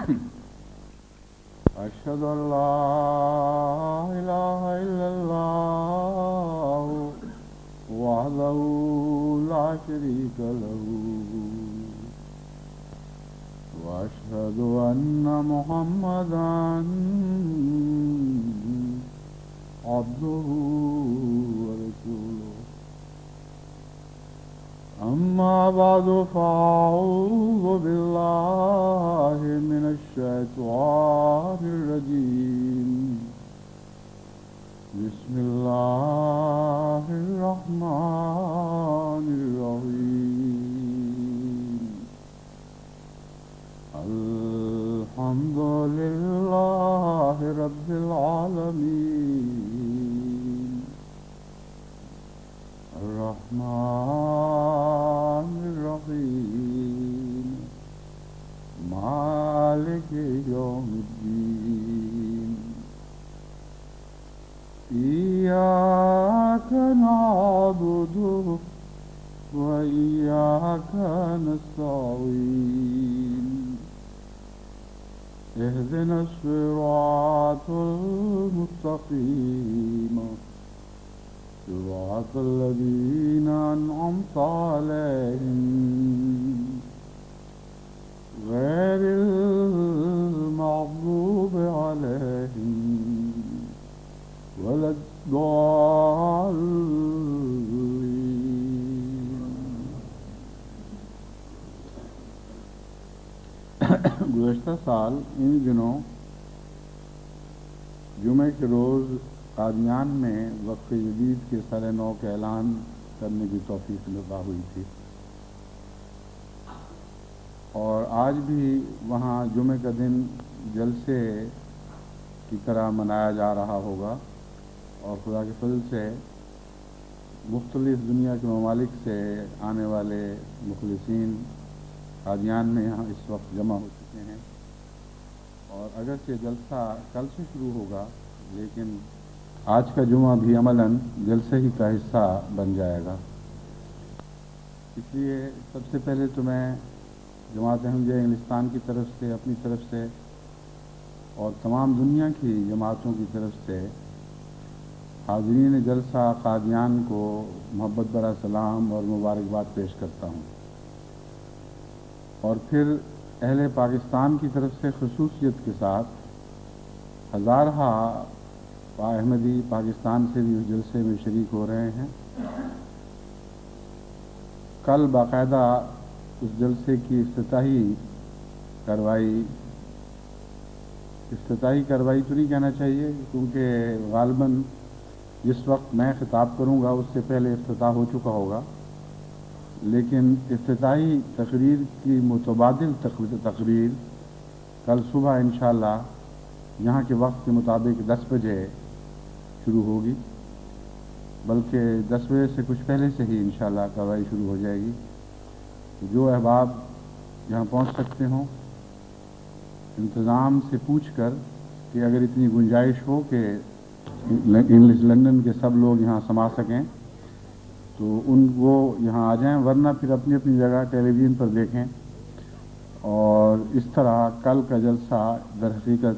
أشهد أن لا إله إلا الله وحده لا شريك له وأشهد أن محمدا عبده ورسوله أما بعد فأعوذ بالله من الشيطان الرجيم بسم الله الرحمن الرحيم الحمد لله رب العالمين الرحمن الرحيم مالك يوم الدين إياك نعبد وإياك نستعين اهدنا الصراط المستقيم صراط الذين أنعمت عليهم غير المغضوب عليهم ولا الضالين. گزشتہ سال ان دنوں جمعے کے روز قادیان میں وقف جدید کے سر نو کا اعلان کرنے کی توفیق نصیب ہوئی تھی، اور آج بھی وہاں جمعے کا دن جلسے کی طرح منایا جا رہا ہوگا، اور خدا کے فضل سے مختلف دنیا کے ممالک سے آنے والے مخلصین قادیان میں یہاں اس وقت جمع ہو چکے ہیں، اور اگرچہ جلسہ کل سے شروع ہوگا لیکن آج کا جمعہ بھی عملاً جلسے ہی کا حصہ بن جائے گا۔ اس لیے سب سے پہلے تو میں جماعت احمدیہ انگلستان کی طرف سے، اپنی طرف سے اور تمام دنیا کی جماعتوں کی طرف سے حاضرین جلسہ قادیان کو محبت بھرا سلام اور مبارکباد پیش کرتا ہوں، اور پھر اہل پاکستان کی طرف سے خصوصیت کے ساتھ ہزارہ احمدی پاکستان سے بھی اس جلسے میں شریک ہو رہے ہیں۔ کل باقاعدہ اس جلسے کی افتتاحی کارروائی تو نہیں کہنا چاہیے، کیونکہ غالباً جس وقت میں خطاب کروں گا اس سے پہلے افتتاح ہو چکا ہوگا، لیکن افتتاحی تقریر کی متبادل تقریر کل صبح انشاءاللہ یہاں کے وقت کے مطابق 10 بجے شروع ہوگی، بلکہ 10 بجے سے کچھ پہلے سے ہی انشاءاللہ کارروائی شروع ہو جائے گی۔ جو احباب یہاں پہنچ سکتے ہوں انتظام سے پوچھ کر کہ اگر اتنی گنجائش ہو کہ انگلش لندن کے سب لوگ یہاں سما سکیں تو وہ یہاں آ جائیں، ورنہ پھر اپنی اپنی جگہ ٹیلی ویژن پر دیکھیں، اور اس طرح کل کا جلسہ در حقیقت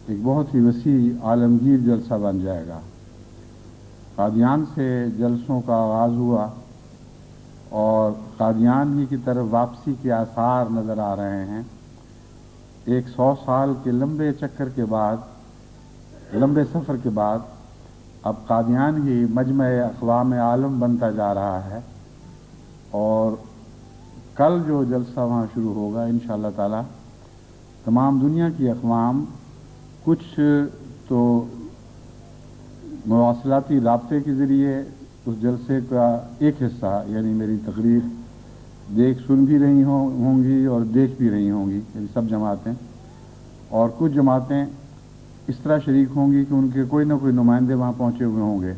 ایک بہت ہی وسیع عالمگیر جلسہ بن جائے گا۔ قادیان سے جلسوں کا آغاز ہوا اور قادیان ہی کی طرف واپسی کے آثار نظر آ رہے ہیں۔ 100 سال کے لمبے چکر کے بعد، لمبے سفر کے بعد اب قادیان ہی مجمع اقوام عالم بنتا جا رہا ہے، اور کل جو جلسہ وہاں شروع ہوگا انشاءاللہ تعالی تمام دنیا کی اقوام کچھ تو مواصلاتی رابطے کے ذریعے اس جلسے کا ایک حصہ یعنی میری تقریر سن بھی رہی ہوں گی اور دیکھ بھی رہی ہوں گی، یعنی سب جماعتیں، اور کچھ جماعتیں اس طرح شریک ہوں گی کہ ان کے کوئی نہ کوئی نمائندے وہاں پہنچے ہوئے ہوں گے۔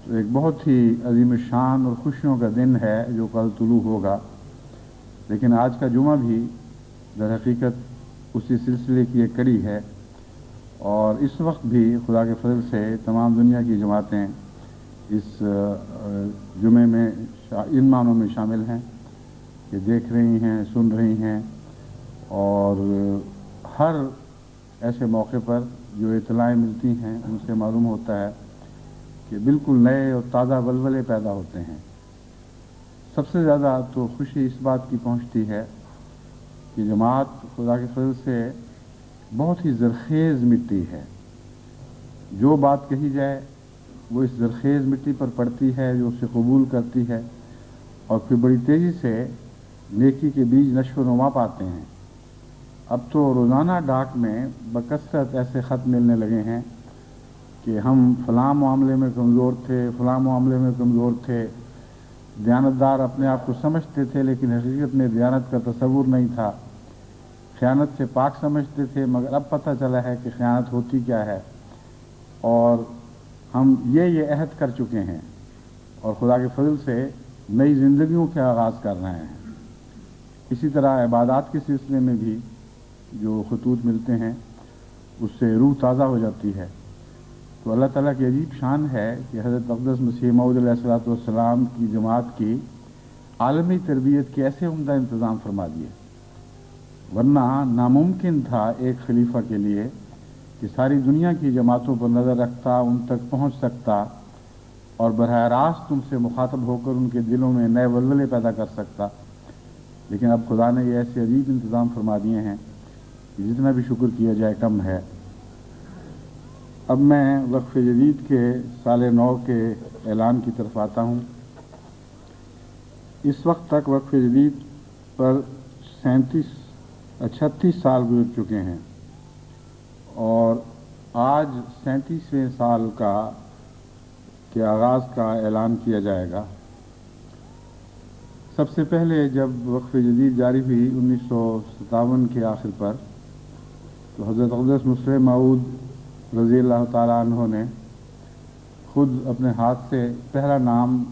تو ایک بہت ہی عظیم الشان اور خوشیوں کا دن ہے جو کل طلوع ہوگا، لیکن آج کا جمعہ بھی در حقیقت اسی سلسلے کی ایک کڑی ہے، اور اس وقت بھی خدا کے فضل سے تمام دنیا کی جماعتیں اس جمعے میں ان معنوں میں شامل ہیں کہ دیکھ رہی ہیں، سن رہی ہیں، اور ہر ایسے موقع پر جو اطلاعیں ملتی ہیں ان سے معلوم ہوتا ہے کہ بالکل نئے اور تازہ ولولے پیدا ہوتے ہیں۔ سب سے زیادہ تو خوشی اس بات کی پہنچتی ہے کہ جماعت خدا کے فضل سے بہت ہی زرخیز مٹی ہے۔ جو بات کہی جائے وہ اس زرخیز مٹی پر پڑتی ہے، جو اسے قبول کرتی ہے، اور پھر بڑی تیزی سے نیکی کے بیج نشو و نما پاتے ہیں۔ اب تو روزانہ ڈاک میں بکثرت ایسے خط ملنے لگے ہیں کہ ہم فلاں معاملے میں کمزور تھے، فلاں معاملے میں کمزور تھے، دیانتدار اپنے آپ کو سمجھتے تھے لیکن حقیقت میں دیانت کا تصور نہیں تھا، خیانت سے پاک سمجھتے تھے مگر اب پتہ چلا ہے کہ خیانت ہوتی کیا ہے، اور ہم یہ عہد کر چکے ہیں اور خدا کے فضل سے نئی زندگیوں کے آغاز کر رہے ہیں۔ اسی طرح عبادات کے سلسلے میں بھی جو خطوط ملتے ہیں اس سے روح تازہ ہو جاتی ہے۔ تو اللہ تعالیٰ کی عجیب شان ہے کہ حضرت اقدس مسیح موعود علیہ الصلوۃ والسلام کی جماعت کی عالمی تربیت کے ایسے عمدہ انتظام فرما دیے، ورنہ ناممکن تھا ایک خلیفہ کے لیے کہ ساری دنیا کی جماعتوں پر نظر رکھتا، ان تک پہنچ سکتا اور براہ راست ان سے مخاطب ہو کر ان کے دلوں میں نئے ولولے پیدا کر سکتا۔ لیکن اب خدا نے یہ ایسے عجیب انتظام فرما دیے ہیں کہ جتنا بھی شکر کیا جائے کم ہے۔ اب میں وقف جدید کے سال نو کے اعلان کی طرف آتا ہوں۔ اس وقت تک وقف جدید پر 36 سال گزر چکے ہیں اور آج 37ویں سال کے آغاز کا اعلان کیا جائے گا۔ سب سے پہلے جب وقف جدید جاری ہوئی 1957 کے آخر پر، تو حضرت اقدس مسیح موعود رضی اللہ تعالیٰ عنہ نے خود اپنے ہاتھ سے پہلا نام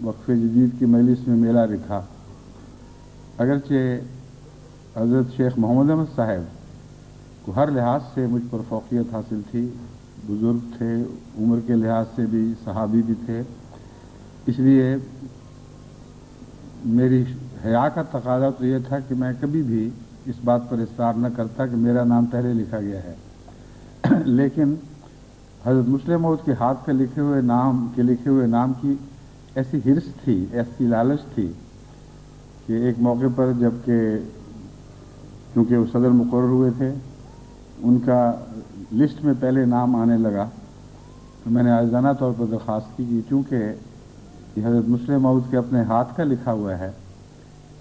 وقف جدید کی مجلس میں میلہ لکھا۔ اگرچہ حضرت شیخ محمد احمد صاحب کو ہر لحاظ سے مجھ پر فوقیت حاصل تھی، بزرگ تھے، عمر کے لحاظ سے بھی صحابی بھی تھے، اس لیے میری حیا کا تقاضا تو یہ تھا کہ میں کبھی بھی اس بات پر اصرار نہ کرتا کہ میرا نام پہلے لکھا گیا ہے۔ لیکن حضرت مسلم موعود کے ہاتھ کے لکھے ہوئے نام کی ایسی حرص تھی، ایسی لالچ تھی کہ ایک موقع پر جب کہ کیونکہ وہ صدر مقرر ہوئے تھے، ان کا لسٹ میں پہلے نام آنے لگا، تو میں نے عاجزانہ طور پر درخواست کی کہ چونکہ یہ حضرت مسلم موعود کے اپنے ہاتھ کا لکھا ہوا ہے،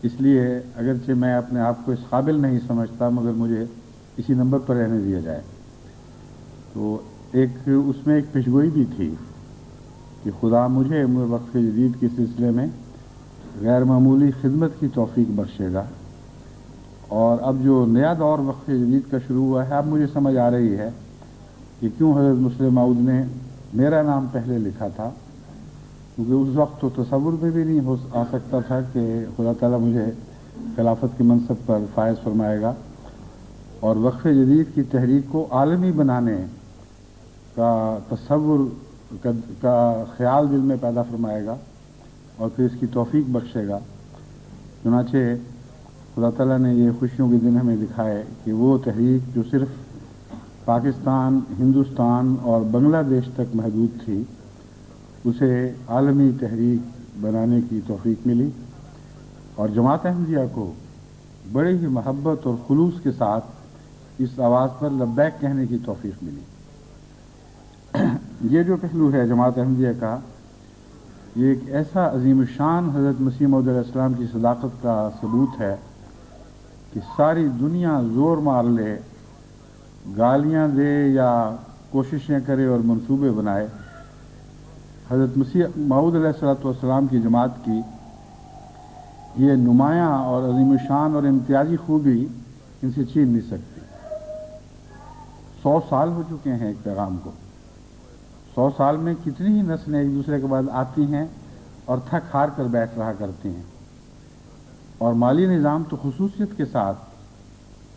اس لیے اگرچہ میں اپنے آپ کو اس قابل نہیں سمجھتا مگر مجھے اسی نمبر پر رہنے دیا جائے۔ تو اس میں ایک پیشگوئی بھی تھی کہ خدا مجھے وقف جدید کے سلسلے میں غیر معمولی خدمت کی توفیق بخشے گا، اور اب جو نیا دور وقف جدید کا شروع ہوا ہے، اب مجھے سمجھ آ رہی ہے کہ کیوں حضرت مسلم موعود نے میرا نام پہلے لکھا تھا، کیونکہ اس وقت تو تصور میں بھی نہیں آ سکتا تھا کہ خدا تعالیٰ مجھے خلافت کے منصب پر فائز فرمائے گا اور وقف جدید کی تحریک کو عالمی بنانے کا تصور کا خیال دل میں پیدا فرمائے گا اور پھر اس کی توفیق بخشے گا۔ چنانچہ خدا تعالیٰ نے یہ خوشیوں کے دن ہمیں دکھائے کہ وہ تحریک جو صرف پاکستان، ہندوستان اور بنگلہ دیش تک محدود تھی، اسے عالمی تحریک بنانے کی توفیق ملی، اور جماعت احمدیہ کو بڑے ہی محبت اور خلوص کے ساتھ اس آواز پر لبیک کہنے کی توفیق ملی۔ یہ جو پہلو ہے جماعت احمدیہ کا، یہ ایک ایسا عظیم الشان حضرت مسیح موعود علیہ السلام کی صداقت کا ثبوت ہے کہ ساری دنیا زور مار لے، گالیاں دے یا کوششیں کرے اور منصوبے بنائے، حضرت مسیح موعود علیہ السلام کی جماعت کی یہ نمایاں اور عظیم الشان اور امتیازی خوبی ان سے چھین نہیں سکتی۔ 100 سال ہو چکے ہیں ایک پیغام کو، 100 سال میں کتنی ہی نسلیں ایک دوسرے کے بعد آتی ہیں اور تھک ہار کر بیٹھ رہا کرتی ہیں، اور مالی نظام تو خصوصیت کے ساتھ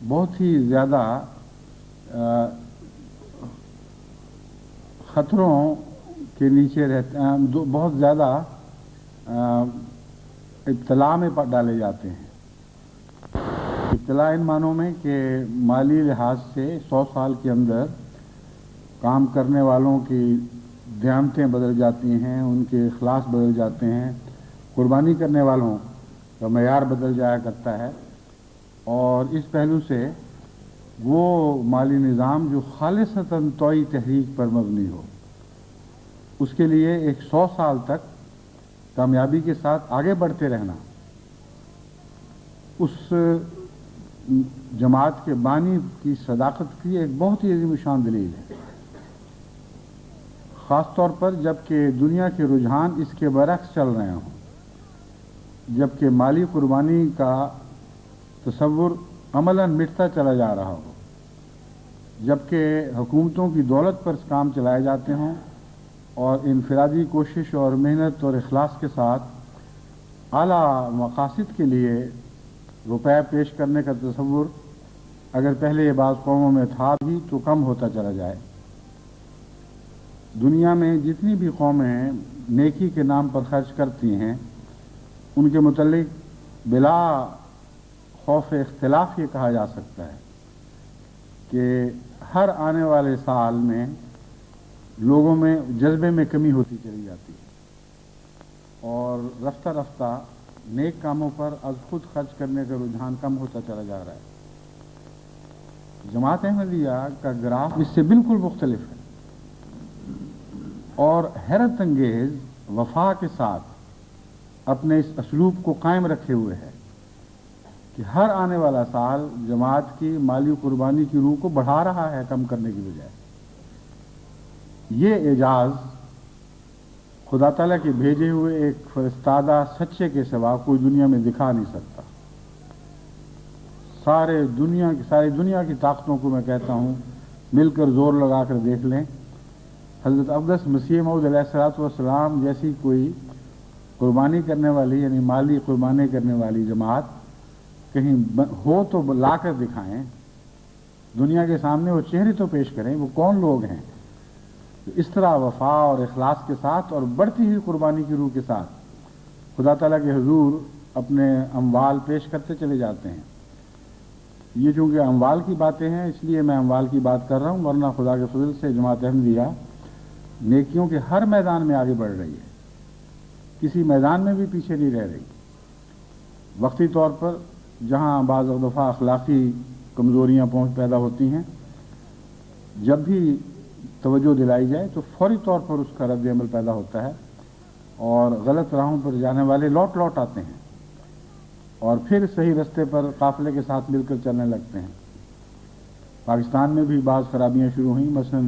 بہت ہی زیادہ خطروں کے نیچے رہتے ہیں، بہت زیادہ ابتلا میں ڈالے جاتے ہیں کہ इत्तला इन मानों में कि माली लिहाज से 100 साल के अंदर काम करने वालों की दियामतें बदल जाती हैं, उनके इखलास बदल जाते हैं, कुर्बानी करने वालों का मयार बदल जाया करता है। और इस पहलू से वो माली निज़ाम जो खालिसतन तौई तहरीक पर मबनी हो, उसके लिए एक 100 साल तक कामयाबी के साथ आगे बढ़ते रहना, उस जमात के बानी की सदाकत की एक बहुत ही अजीम शान दलील है। ख़ास तौर पर जबकि दुनिया के रुझान इसके बरक्स चल रहे हों, जबकि माली कुर्बानी का तसव्वुर अमलन मिटता चला जा रहा हो, जबकि हुकूमतों की दौलत पर काम चलाए जाते हों और इनफरादी कोशिश और मेहनत और इखलास के साथ आला मकासद के लिए रुपया पेश करने का तसव्वुर अगर पहले ये बात कौमों में था भी तो कम होता चला जाए। दुनिया में जितनी भी कौमें नेकी के नाम पर खर्च करती हैं, उनके मुतल्लिक बिला खौफ इख्तिलाफ ये कहा जा सकता है कि हर आने वाले साल में लोगों में जज्बे में कमी होती चली जाती है और रफ्ता रफ्ता नेक कामों पर अज खुद खर्च करने का रुझान कम होता चला जा रहा है। जमात अहमदिया का ग्राफ इससे बिल्कुल मुख्तलिफ है और हैरत अंगेज वफा के साथ अपने इस असलूब को कायम रखे हुए है कि हर आने वाला साल जमात की माली कुर्बानी की रूह को बढ़ा रहा है कम करने की बजाय। ये एजाज खुदा ताला के भेजे हुए एक फरिश्तादा सच्चे के सिवा कोई दुनिया में दिखा नहीं सकता। सारी दुनिया की ताकतों को मैं कहता हूँ मिलकर जोर लगाकर देख लें, हज़रत अक़दस मसीह मऊद अलैहिस्सलाम जैसी कोई कुर्बानी करने वाली यानी माली कुर्बानी करने वाली जमात कहीं हो तो लाकर दिखाएं, दुनिया के सामने वो चेहरे तो पेश करें, वो कौन लोग हैं। तो इस तरह वफा और इखलास के साथ और बढ़ती हुई कुर्बानी की रूह के साथ खुदा ताला के हुजूर अपने अमवाल पेश करते चले जाते हैं। ये चूँकि अमवाल की बातें हैं इसलिए मैं अमवाल की बात कर रहा हूँ, वरना खुदा के फजल से जमात अहमदिया नेकियों के हर मैदान में आगे बढ़ रही है, किसी मैदान में भी पीछे नहीं रह रही। वक्ती तौर पर जहाँ बाज़ दफ़ा अखलाकी कमज़ोरियाँ पैदा होती हैं, जब भी तवज्जो दिलाई जाए तो फौरी तौर पर उसका रद्द अमल पैदा होता है और गलत राहों पर जाने वाले लौट लौट आते हैं और फिर सही रास्ते पर काफ़िले के साथ मिलकर चलने लगते हैं। पाकिस्तान में भी बाज़ खराबियाँ शुरू हुई, मसलन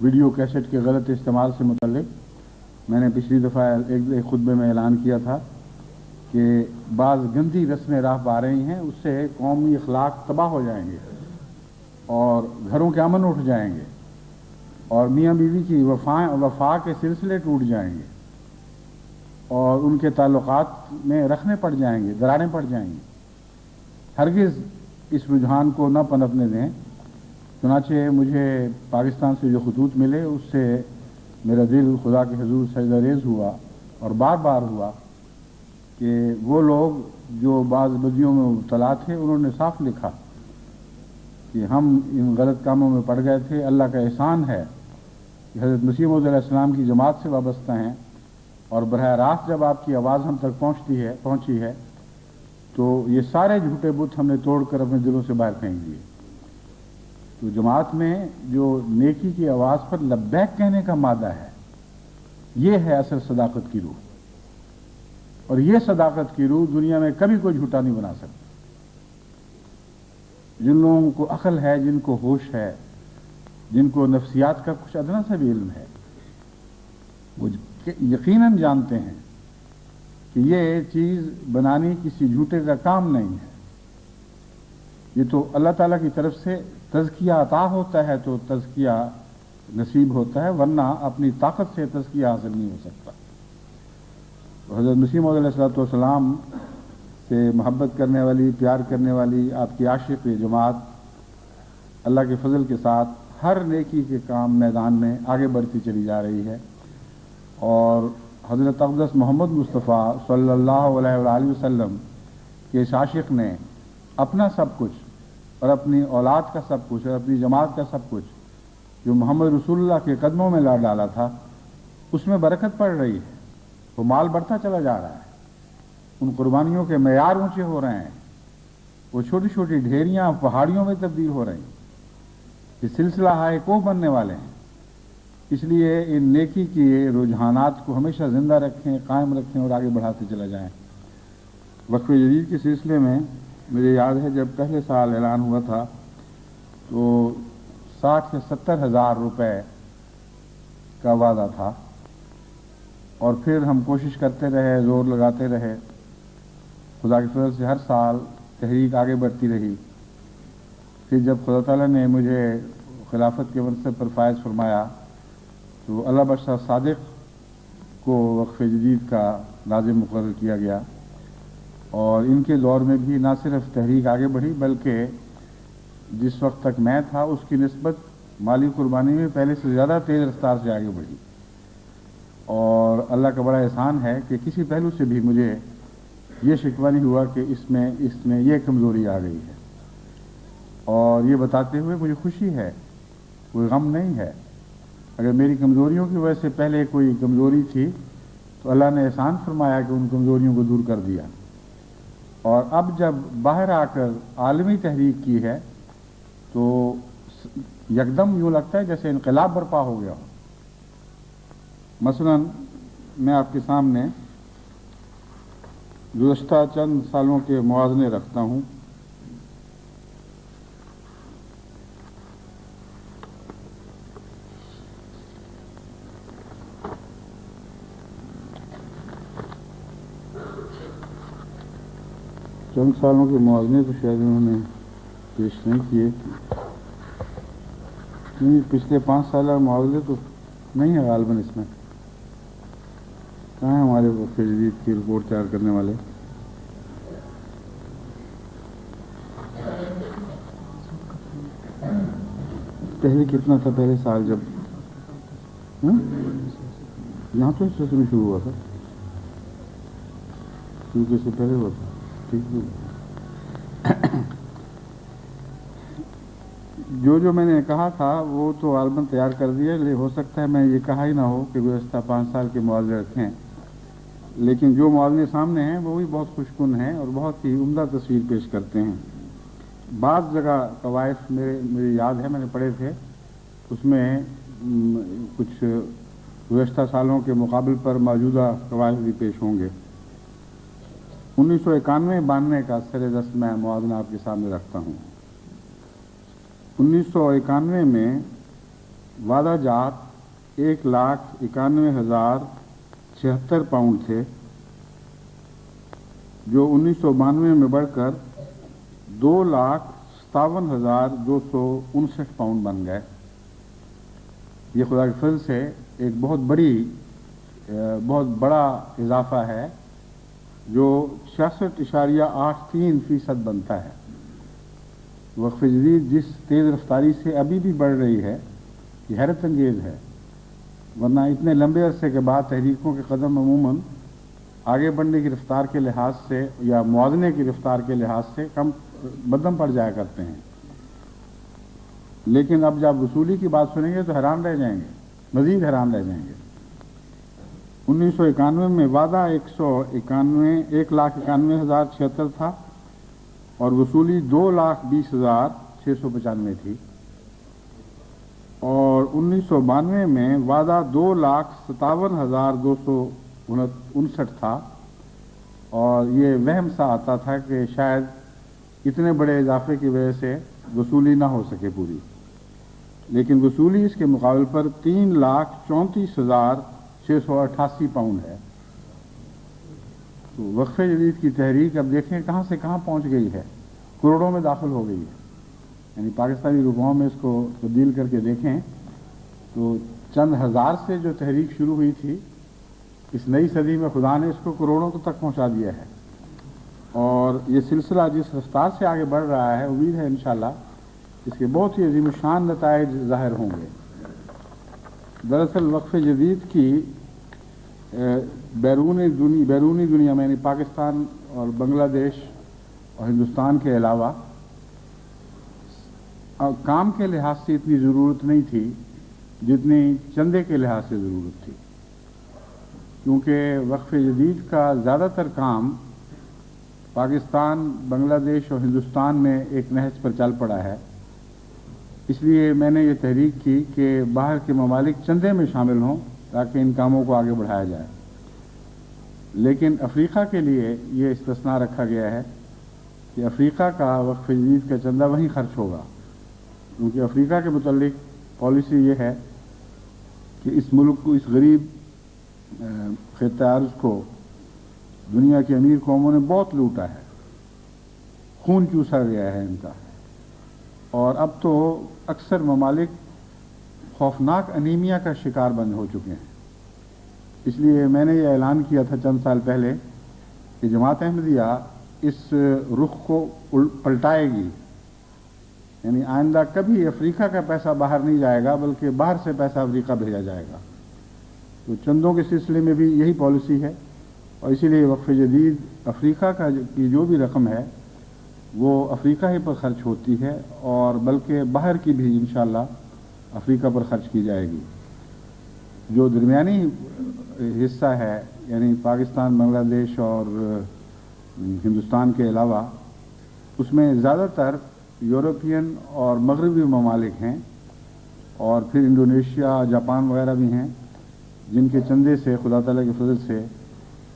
वीडियो कैसेट के गलत इस्तेमाल से मुतल्लिक मैंने पिछली दफ़ा एक खुतबे में ऐलान किया था कि बाज़ गंदी रस्में राह आ रही हैं, उससे कौमी अखलाक तबाह हो जाएंगे और घरों के अमन उठ जाएंगे और मियाँ बीवी की वफा के सिलसिले टूट जाएंगे और उनके ताल्लुकात में रखने पड़ जाएंगे, दरारें पड़ जाएंगी। हरगिज़ इस रुझान को न पनपने दें। चुनाचे मुझे पाकिस्तान से जो खतूत मिले उससे मेरा दिल खुदा के हुजूर सजदा रेज़ हुआ और बार बार हुआ कि वो लोग जो बाज़ बदियों में मुब्तला थे उन्होंने साफ लिखा कि हम इन गलत कामों में पड़ गए थे। अल्लाह का एहसान है कि हज़रत मसीह मऊद अलैहिस्सलाम की जमात से वाबस्ता हैं और बरह रास्त जब आपकी आवाज़ हम तक पहुँची है तो ये सारे झूठे बुत हमने तोड़कर अपने दिलों से बाहर फेंक दिए। तो जमात में जो नेकी की आवाज़ पर लब्बैक कहने का मादा है, ये है असल सदाकत की रूह और ये सदाकत की रूह दुनिया में कभी कोई झूठा नहीं बना सकता। जिन लोगों को अक्ल है, जिनको होश है, जिनको नफ्सियात का कुछ अदना सा भी इल्म है, वो यकीनन जानते हैं कि ये चीज़ बनानी किसी झूठे का काम नहीं है। ये तो अल्लाह ताला की तरफ से तज़किया अता होता है तो तज़किया नसीब होता है, वरना अपनी ताकत से तज़किया हासिल नहीं हो सकता। तो हज़रत मसीह मौऊद अलैहिस्सलाम से मोहब्बत करने वाली, प्यार करने वाली आपकी आशिक़ जमात अल्लाह के फजल के साथ हर नेकी के काम मैदान में आगे बढ़ती चली जा रही है और हज़रत अक़दस मोहम्मद मुस्तफ़ा सल्लल्लाहु अलैहि वसल्लम के इस आशिक़ ने अपना सब कुछ और अपनी औलाद का सब कुछ और अपनी जमात का सब कुछ जो मोहम्मद रसूलुल्लाह के कदमों में ला डाला था, उसमें बरकत पड़ रही है। वो माल बढ़ता चला जा रहा है, उन कुर्बानियों के मेयार ऊंचे हो रहे हैं, वो छोटी छोटी ढेरियां पहाड़ियों में तब्दील हो रही हैं। ये सिलसिला हाय को बनने वाले हैं। इसलिए इन नेकी के रुझानात को हमेशा जिंदा रखें, कायम रखें और आगे बढ़ाते चले जाएं। वक्फ जदीद के सिलसिले में मुझे याद है जब पहले साल ऐलान हुआ था तो 60 से 70 हज़ार रुपए का वादा था, और फिर हम कोशिश करते रहे, जोर लगाते रहे। खुदा के फजल से हर साल तहरीक आगे बढ़ती रही। फिर जब खुदा ताला ने मुझे खिलाफत के मनसब पर फायज फरमाया तो अल्लाह बख्शा सादिक को वक्फ जदीद का नाज़िम मुकर्रर किया गया, और इनके दौर में भी ना सिर्फ तहरीक आगे बढ़ी बल्कि जिस वक्त तक मैं था उसकी निस्बत माली कुर्बानी में पहले से ज़्यादा तेज़ रफ्तार से आगे बढ़ी। और अल्लाह का बड़ा एहसान है कि किसी पहलू से भी मुझे ये शिकवा नहीं हुआ कि इसमें ये कमज़ोरी आ गई है। और ये बताते हुए मुझे खुशी है, कोई गम नहीं है। अगर मेरी कमज़ोरियों की वजह से पहले कोई कमज़ोरी थी तो अल्लाह ने एहसान फरमाया कि उन कमज़ोरियों को दूर कर दिया, और अब जब बाहर आकर आलमी तहरीक की है तो यकदम यूँ लगता है जैसे इनकलाब बर्पा हो गया हो। मसलन मैं आपके सामने गुज़श्ता चंद सालों के मुआवज़ने रखता हूँ। चंद सालों के मुआवज़ने तो शायद उन्होंने पेश नहीं किए, नहीं पिछले 5 साल मुआवज़े तो नहीं है गालबन इसमें। कहाँ है हमारे वक्फ जदीद की रिपोर्ट तैयार करने वाले? पहले कितना था पहले साल जब यहाँ तो इस में शुरू हुआ था, शुरू से पहले हुआ था। ठीक जो मैंने कहा था वो तो आलबम तैयार कर दिया, लेकिन हो सकता है मैं ये कहा ही ना हो कि गुज़श्ता 5 साल के मुआवजे रखें, लेकिन जो मुआवजे सामने हैं वो भी बहुत खुशकुन हैं और बहुत ही उम्दा तस्वीर पेश करते हैं। बाज़ जगह कवायद मेरे याद है मैंने पढ़े थे, उसमें कुछ गुज़श्ता सालों के मुकाबले पर मौजूदा कवायद भी पेश होंगे। 1991-92 का सरेदस्त मैं मुआवजा आपके सामने रखता हूँ। 1991 में वादा जात 1,91,076 पाउंड थे, जो 1992 में बढ़कर 2,57,259 पाउंड बन गए। ये खुदा के फजल से एक बहुत बड़ा इजाफा है जो 66.83% बनता है। वक्फ जदीद जिस तेज़ रफ्तारी से अभी भी बढ़ रही है ये हैरत अंगेज़ है, वरना इतने लंबे अरसे के बाद तहरीकों के कदम अमूमन आगे बढ़ने की रफ्तार के लिहाज से या मुआवजे की रफ्तार के लिहाज से कम बदम पड़ जाया करते हैं। लेकिन अब जब वसूली की बात सुनेंगे तो हैरान रह जाएंगे, मज़ीद हैरान रह जाएंगे। 1991 में वादा 1,91,076 था और वसूली 2,20,695 थी, और 1992 में वादा 2,57,259 था, और ये वहम सा आता था कि शायद इतने बड़े इजाफे की वजह से वसूली ना हो सके पूरी, लेकिन वसूली इसके मुकाबले पर 3,34,688 पाउंड है। तो वक्फ जदीद की तहरीक अब देखें कहाँ से कहाँ पहुँच गई है, करोड़ों में दाखिल हो गई है। यानी पाकिस्तानी रुपयों में इसको तब्दील करके देखें तो चंद हज़ार से जो तहरीक शुरू हुई थी, इस नई सदी में खुदा ने इसको करोड़ों तक पहुँचा दिया है, और ये सिलसिला जिस रफ्तार से आगे बढ़ रहा है उम्मीद है इंशाअल्लाह इसके बहुत ही अजीम शान नताइज ज़ाहिर होंगे। दरअसल वक्फ जदीद की बैरूनी दुनिया में यानी पाकिस्तान और बांग्लादेश اور ہندوستان کے علاوہ کام کے لحاظ سے اتنی ضرورت نہیں تھی جتنی چندے کے لحاظ سے ضرورت تھی، کیونکہ وقف جدید کا زیادہ تر کام پاکستان، بنگلہ دیش اور ہندوستان میں ایک نہج پر چل پڑا ہے۔ اس لیے میں نے یہ تحریک کی کہ باہر کے ممالک چندے میں شامل ہوں تاکہ ان کاموں کو آگے بڑھایا جائے، لیکن افریقہ کے لیے یہ استثناء رکھا گیا ہے کہ افریقہ کا وقف جدید کا چندہ وہیں خرچ ہوگا، کیونکہ افریقہ کے متعلق پالیسی یہ ہے کہ اس ملک کو، اس غریب خطہ ارض کو دنیا کی امیر قوموں نے بہت لوٹا ہے، خون چوسا گیا ہے ان کا، اور اب تو اکثر ممالک خوفناک انیمیا کا شکار بند ہو چکے ہیں۔ اس لیے میں نے یہ اعلان کیا تھا چند سال پہلے کہ جماعت احمدیہ اس رخ کو پلٹائے گی، یعنی آئندہ کبھی افریقہ کا پیسہ باہر نہیں جائے گا بلکہ باہر سے پیسہ افریقہ بھیجا جائے گا۔ تو چندوں کے سلسلے میں بھی یہی پالیسی ہے، اور اسی لیے وقف جدید افریقہ کی جو بھی رقم ہے وہ افریقہ ہی پر خرچ ہوتی ہے، اور بلکہ باہر کی بھی انشاءاللہ افریقہ پر خرچ کی جائے گی۔ جو درمیانی حصہ ہے، یعنی پاکستان، بنگلہ دیش اور ہندوستان کے علاوہ، اس میں زیادہ تر یورپین اور مغربی ممالک ہیں، اور پھر انڈونیشیا، جاپان وغیرہ بھی ہیں، جن کے چندے سے خدا تعالیٰ کے فضل سے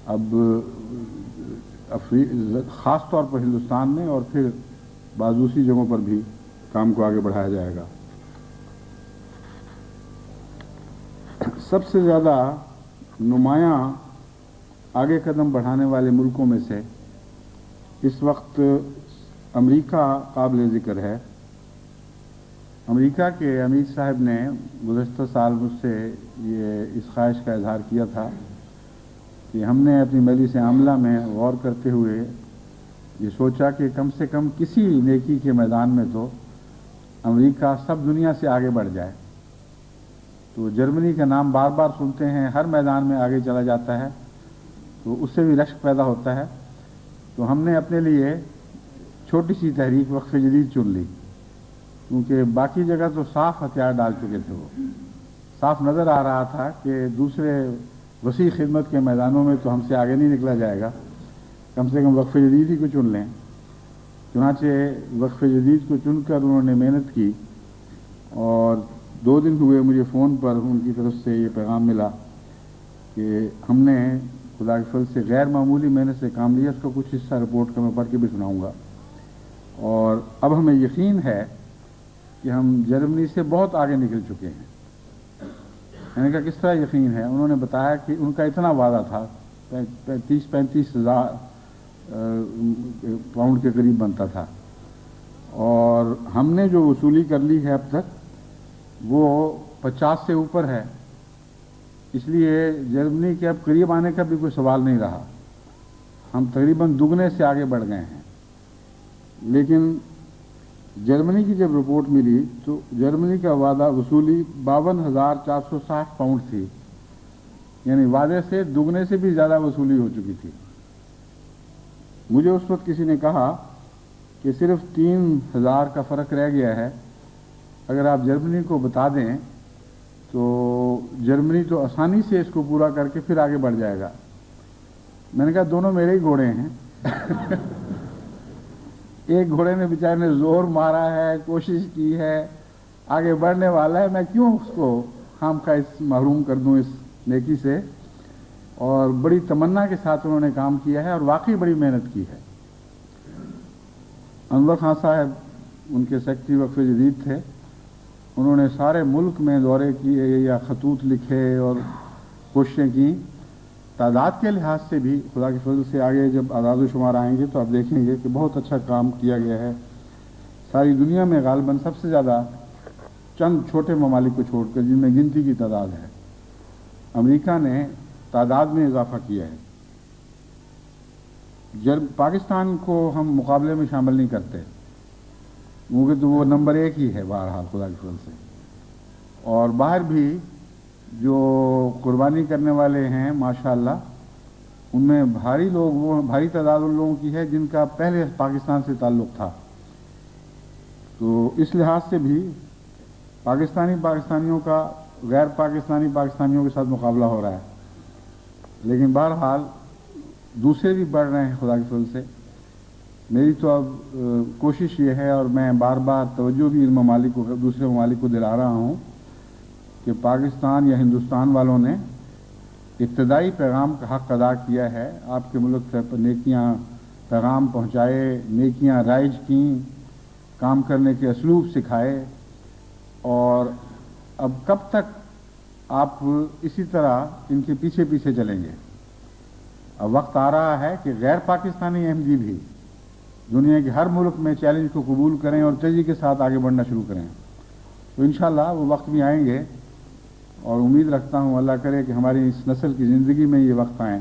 اب خاص طور پر ہندوستان میں اور پھر بعض دوسری جگہوں پر بھی کام کو آگے بڑھایا جائے گا۔ سب سے زیادہ نمایاں آگے قدم بڑھانے والے ملکوں میں سے اس وقت امریکہ قابل ذکر ہے۔ امریکہ کے امیر صاحب نے گزشتہ سال مجھ سے یہ اس خواہش کا اظہار کیا تھا کہ ہم نے اپنی مجلس عاملہ میں غور کرتے ہوئے یہ سوچا کہ کم سے کم کسی نیکی کے میدان میں تو امریکہ سب دنیا سے آگے بڑھ جائے۔ تو جرمنی کا نام بار بار سنتے ہیں، ہر میدان میں آگے چلا جاتا ہے، تو اس سے بھی رشک پیدا ہوتا ہے۔ تو ہم نے اپنے لیے چھوٹی سی تحریک وقف جدید چن لی، کیونکہ باقی جگہ تو صاف ہتھیار ڈال چکے تھے، وہ صاف نظر آ رہا تھا کہ دوسرے وسیع خدمت کے میدانوں میں تو ہم سے آگے نہیں نکلا جائے گا، کم سے کم وقف جدید ہی کو چن لیں۔ چنانچہ وقف جدید کو چن کر انہوں نے محنت کی، اور 2 دن ہوئے مجھے فون پر ان کی طرف سے یہ پیغام ملا کہ ہم نے خدا کے فضل سے غیر معمولی محنت سے کام لیا۔ اس کا کچھ حصہ رپورٹ کا میں پڑھ کے بھی سناؤں گا، اور اب ہمیں یقین ہے کہ ہم جرمنی سے بہت آگے نکل چکے ہیں۔ میں نے کہا کس طرح یقین ہے؟ انہوں نے بتایا کہ ان کا اتنا وعدہ تھا، 35 ہزار پاؤنڈ کے قریب بنتا تھا، اور ہم نے جو وصولی کر لی ہے اب تک وہ 50 سے اوپر ہے۔ اس لیے جرمنی کے اب قریب آنے کا بھی کوئی سوال نہیں رہا، ہم تقریباً دگنے سے آگے بڑھ گئے ہیں۔ لیکن جرمنی کی جب رپورٹ ملی تو جرمنی کا وعدہ وصولی 52,460 پاؤنڈ تھی، یعنی وعدے سے دگنے سے بھی زیادہ وصولی ہو چکی تھی۔ مجھے اس وقت کسی نے کہا کہ صرف 3,000 کا فرق رہ گیا ہے، اگر آپ جرمنی کو بتا دیں تو جرمنی تو آسانی سے اس کو پورا کر کے پھر آگے بڑھ جائے گا۔ میں نے کہا دونوں میرے ہی گھوڑے ہیں ایک گھوڑے نے بیچارے نے زور مارا ہے، کوشش کی ہے، آگے بڑھنے والا ہے، میں کیوں اس کو خامخواہ محروم کر دوں اس نیکی سے؟ اور بڑی تمنا کے ساتھ انہوں نے کام کیا ہے، اور واقعی بڑی محنت کی ہے۔ انور خان صاحب ان کے سیکرٹری وقف جدید تھے، انہوں نے سارے ملک میں دورے کیے یا خطوط لکھے اور کوششیں کی۔ تعداد کے لحاظ سے بھی خدا کے فضل سے آگے جب اعداد و شمار آئیں گے تو آپ دیکھیں گے کہ بہت اچھا کام کیا گیا ہے۔ ساری دنیا میں غالباً سب سے زیادہ چند چھوٹے ممالک کو چھوڑ کر، جن میں گنتی کی تعداد ہے، امریکہ نے تعداد میں اضافہ کیا ہے۔ پاکستان کو ہم مقابلے میں شامل نہیں کرتے، کیونکہ تو وہ نمبر 1 ہی ہے بہرحال خدا کے فضل سے، اور باہر بھی جو قربانی کرنے والے ہیں ماشاءاللہ उनमें भारी तादाद उन लोगों की है जिनका पहले पाकिस्तान से ताल्लुक़ था। तो इस लिहाज से भी पाकिस्तानियों का गैर पाकिस्तानियों के साथ मुकाबला हो रहा है। लेकिन बहरहाल दूसरे भी बढ़ रहे हैं खुदा के फजल से। मेरी तो अब कोशिश ये है, और मैं बार बार तवज्जो भी दूसरे ममालिक को दिला रहा हूँ कि पाकिस्तान या हिंदुस्तान वालों ने इब्तदाई पैगाम का हक़ अदा किया है। आपके मुल्क पर नेकियां पैगाम पहुँचाए, नेकियां राइज की, काम करने के असलूब सिखाए, और अब कब तक आप इसी तरह इनके पीछे पीछे चलेंगे? अब वक्त आ रहा है कि गैर पाकिस्तानी अहमदी भी दुनिया के हर मुल्क में चैलेंज को कबूल करें और तेज़ी के साथ आगे बढ़ना शुरू करें। तो इंशाअल्लाह वो वक्त भी आएंगे, और उम्मीद रखता हूँ अल्लाह करे कि हमारी इस नस्ल की ज़िंदगी में ये वक्त आएँ